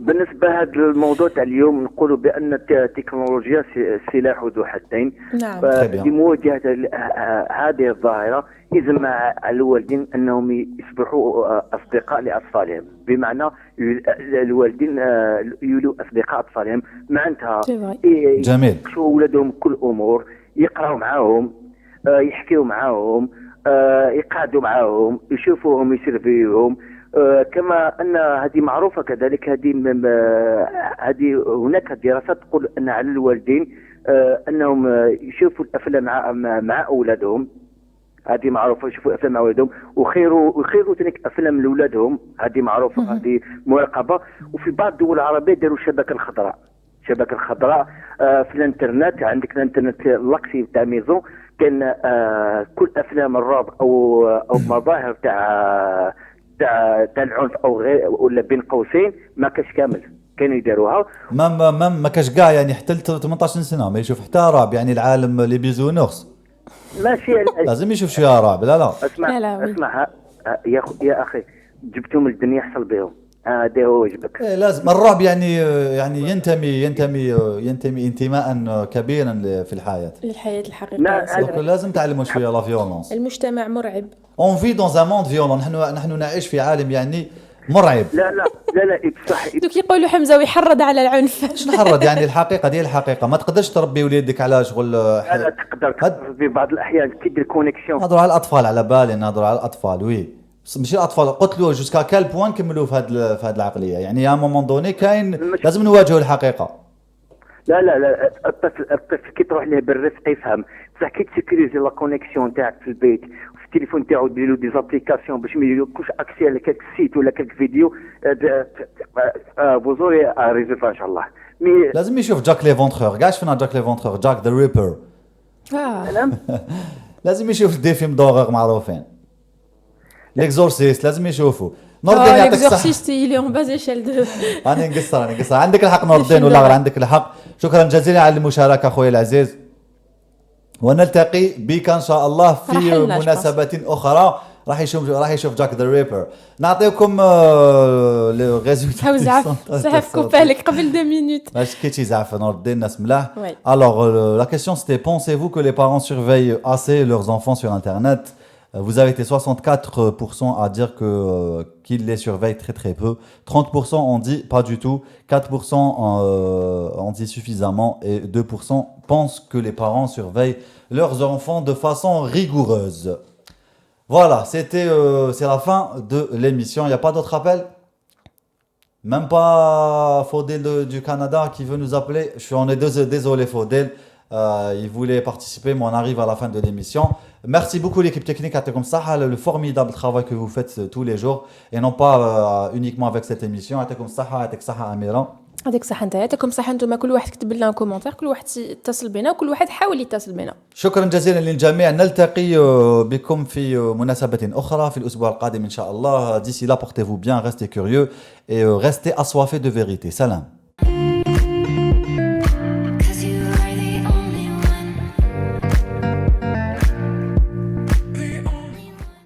Speaker 8: بالنسبة لهذا الموضوع تاع اليوم نقولوا بأن التكنولوجيا سلاح ذو حدين.
Speaker 1: نعم.
Speaker 8: لمواجهة هذه الظاهرة يلزم على الوالدين أنهم يصبحوا أصدقاء لأطفالهم، بمعنى الوالدين يولوا أصدقاء أطفالهم معناتها
Speaker 2: جميل.
Speaker 8: يكشفوا أولادهم كل أمور، يقراوا معاهم، يحكيوا معاهم، يقعدوا معاهم، يشوفوهم، يسرفيوهم. كما ان هذه معروفه كذلك، هذه هناك دراسات تقول ان على الوالدين انهم يشوفوا الافلام مع اولادهم، هذه معروفه، يشوفوا افلام مع اولادهم ويخيروا تلك افلام لاولادهم، هذه معروفه، هذه مراقبه. وفي بعض الدول العربيه داروا الشبكه الخضراء في الانترنت. عندك الانترنت لاكسي تاع ميزون كان كل افلام الرعب او مظاهر تاع العنف او غير ولا بين قوسين ما كاش كامل كانوا يداروها.
Speaker 2: ما كاش كاع يعني حتى 18 سنه ما يشوف حتى رعب، يعني العالم اللي بيزونوخس
Speaker 8: ماشي
Speaker 2: لازم يشوف شويه رعب. لا
Speaker 8: اسمع يا اخي جبتهم الدنيا يحصل بهم، هذا هو واجبك.
Speaker 2: لازم الرعب يعني ينتمي انتماء كبيرا في الحياه الحقيقيه. لازم تعلموا شويه لا فيولونس.
Speaker 1: المجتمع مرعب.
Speaker 2: On vit dans un monde violent. نحن نعيش في عالم يعني مرعب.
Speaker 8: لا بصح
Speaker 1: دوك يقولوا حمزه ويحرض على العنف.
Speaker 2: اش نحرض يعني الحقيقه ديال الحقيقه. ما تقدرش تربي وليدك على شغل.
Speaker 8: لا تقدر في بعض الاحيان كيدير كونيكسيون.
Speaker 2: نهضروا على الاطفال، على بالي نهضروا على الاطفال. وي ماشي الاطفال، قلت له جوسكا كال بوان نكملوا في هذه العقليه. يعني يا مومون دوني كاين لازم نواجهوا الحقيقه.
Speaker 8: لا الطفل كي تروح ليه بالرفق يفهم، بصح كي تسكريزي لا كونيكسيون تاعك في البيت وفي التليفون تاعو ديروا دي زابليكاسيون باش ما يديروش اكسي على كاك سيت ولا كاك فيديو فوزوري ريزولف ان شاء الله.
Speaker 2: لازم يشوف جاك ليفونتخور. كاع شفنا جاك ليفونتخور، جاك ذا ريبر. لازم يشوف دي فيلم دوغور معروفين. ليكزورسيست لازم يشوفوا. نوردين يعطيك الصحة.
Speaker 1: ليكزورسيست اللي اون باز ايشيل دو.
Speaker 2: انا نقصر عندك الحق نوردين والله غير عندك الحق. شكرا جزيلا على المشاركة اخويا العزيز، ونلتقي بك ان شاء الله في مناسبة اخرى. راح يشوف جاك ذا ريبر. نعطيكم لو ريزولتا.
Speaker 1: زعف كوبالك قبل 2 minutes.
Speaker 2: باش كي تيزعف نوردين الناس ملاح. Alors la question c'était pensez-vous que les parents surveillent assez leurs enfants sur internet? Vous avez été 64% à dire qu'ils les surveillent très très peu. 30% ont dit pas du tout. 4% ont dit suffisamment. Et 2% pensent que les parents surveillent leurs enfants de façon rigoureuse. Voilà, c'est la fin de l'émission. Il n'y a pas d'autres appels? Même pas Faudel du Canada qui veut nous appeler. On est désolé Faudel. Il voulait participer, mais on arrive à la fin de l'émission. Merci beaucoup l'équipe technique à comme ça, le formidable travail que vous faites tous les jours et non pas uniquement avec cette émission. À comme ça, Amira.
Speaker 1: هذيك صح انت، يعطيكم صح انتم. كل واحد كتب لنا كومونتير، كل واحد يتصل بنا، وكل واحد حاول يتصل بنا.
Speaker 2: شكرا جزيلا للجميع. نلتقي بكم في مناسبة أخرى في الأسبوع القادم إن شاء الله. D'ici là, portez-vous bien, restez curieux et restez assoiffés de vérité. Salam.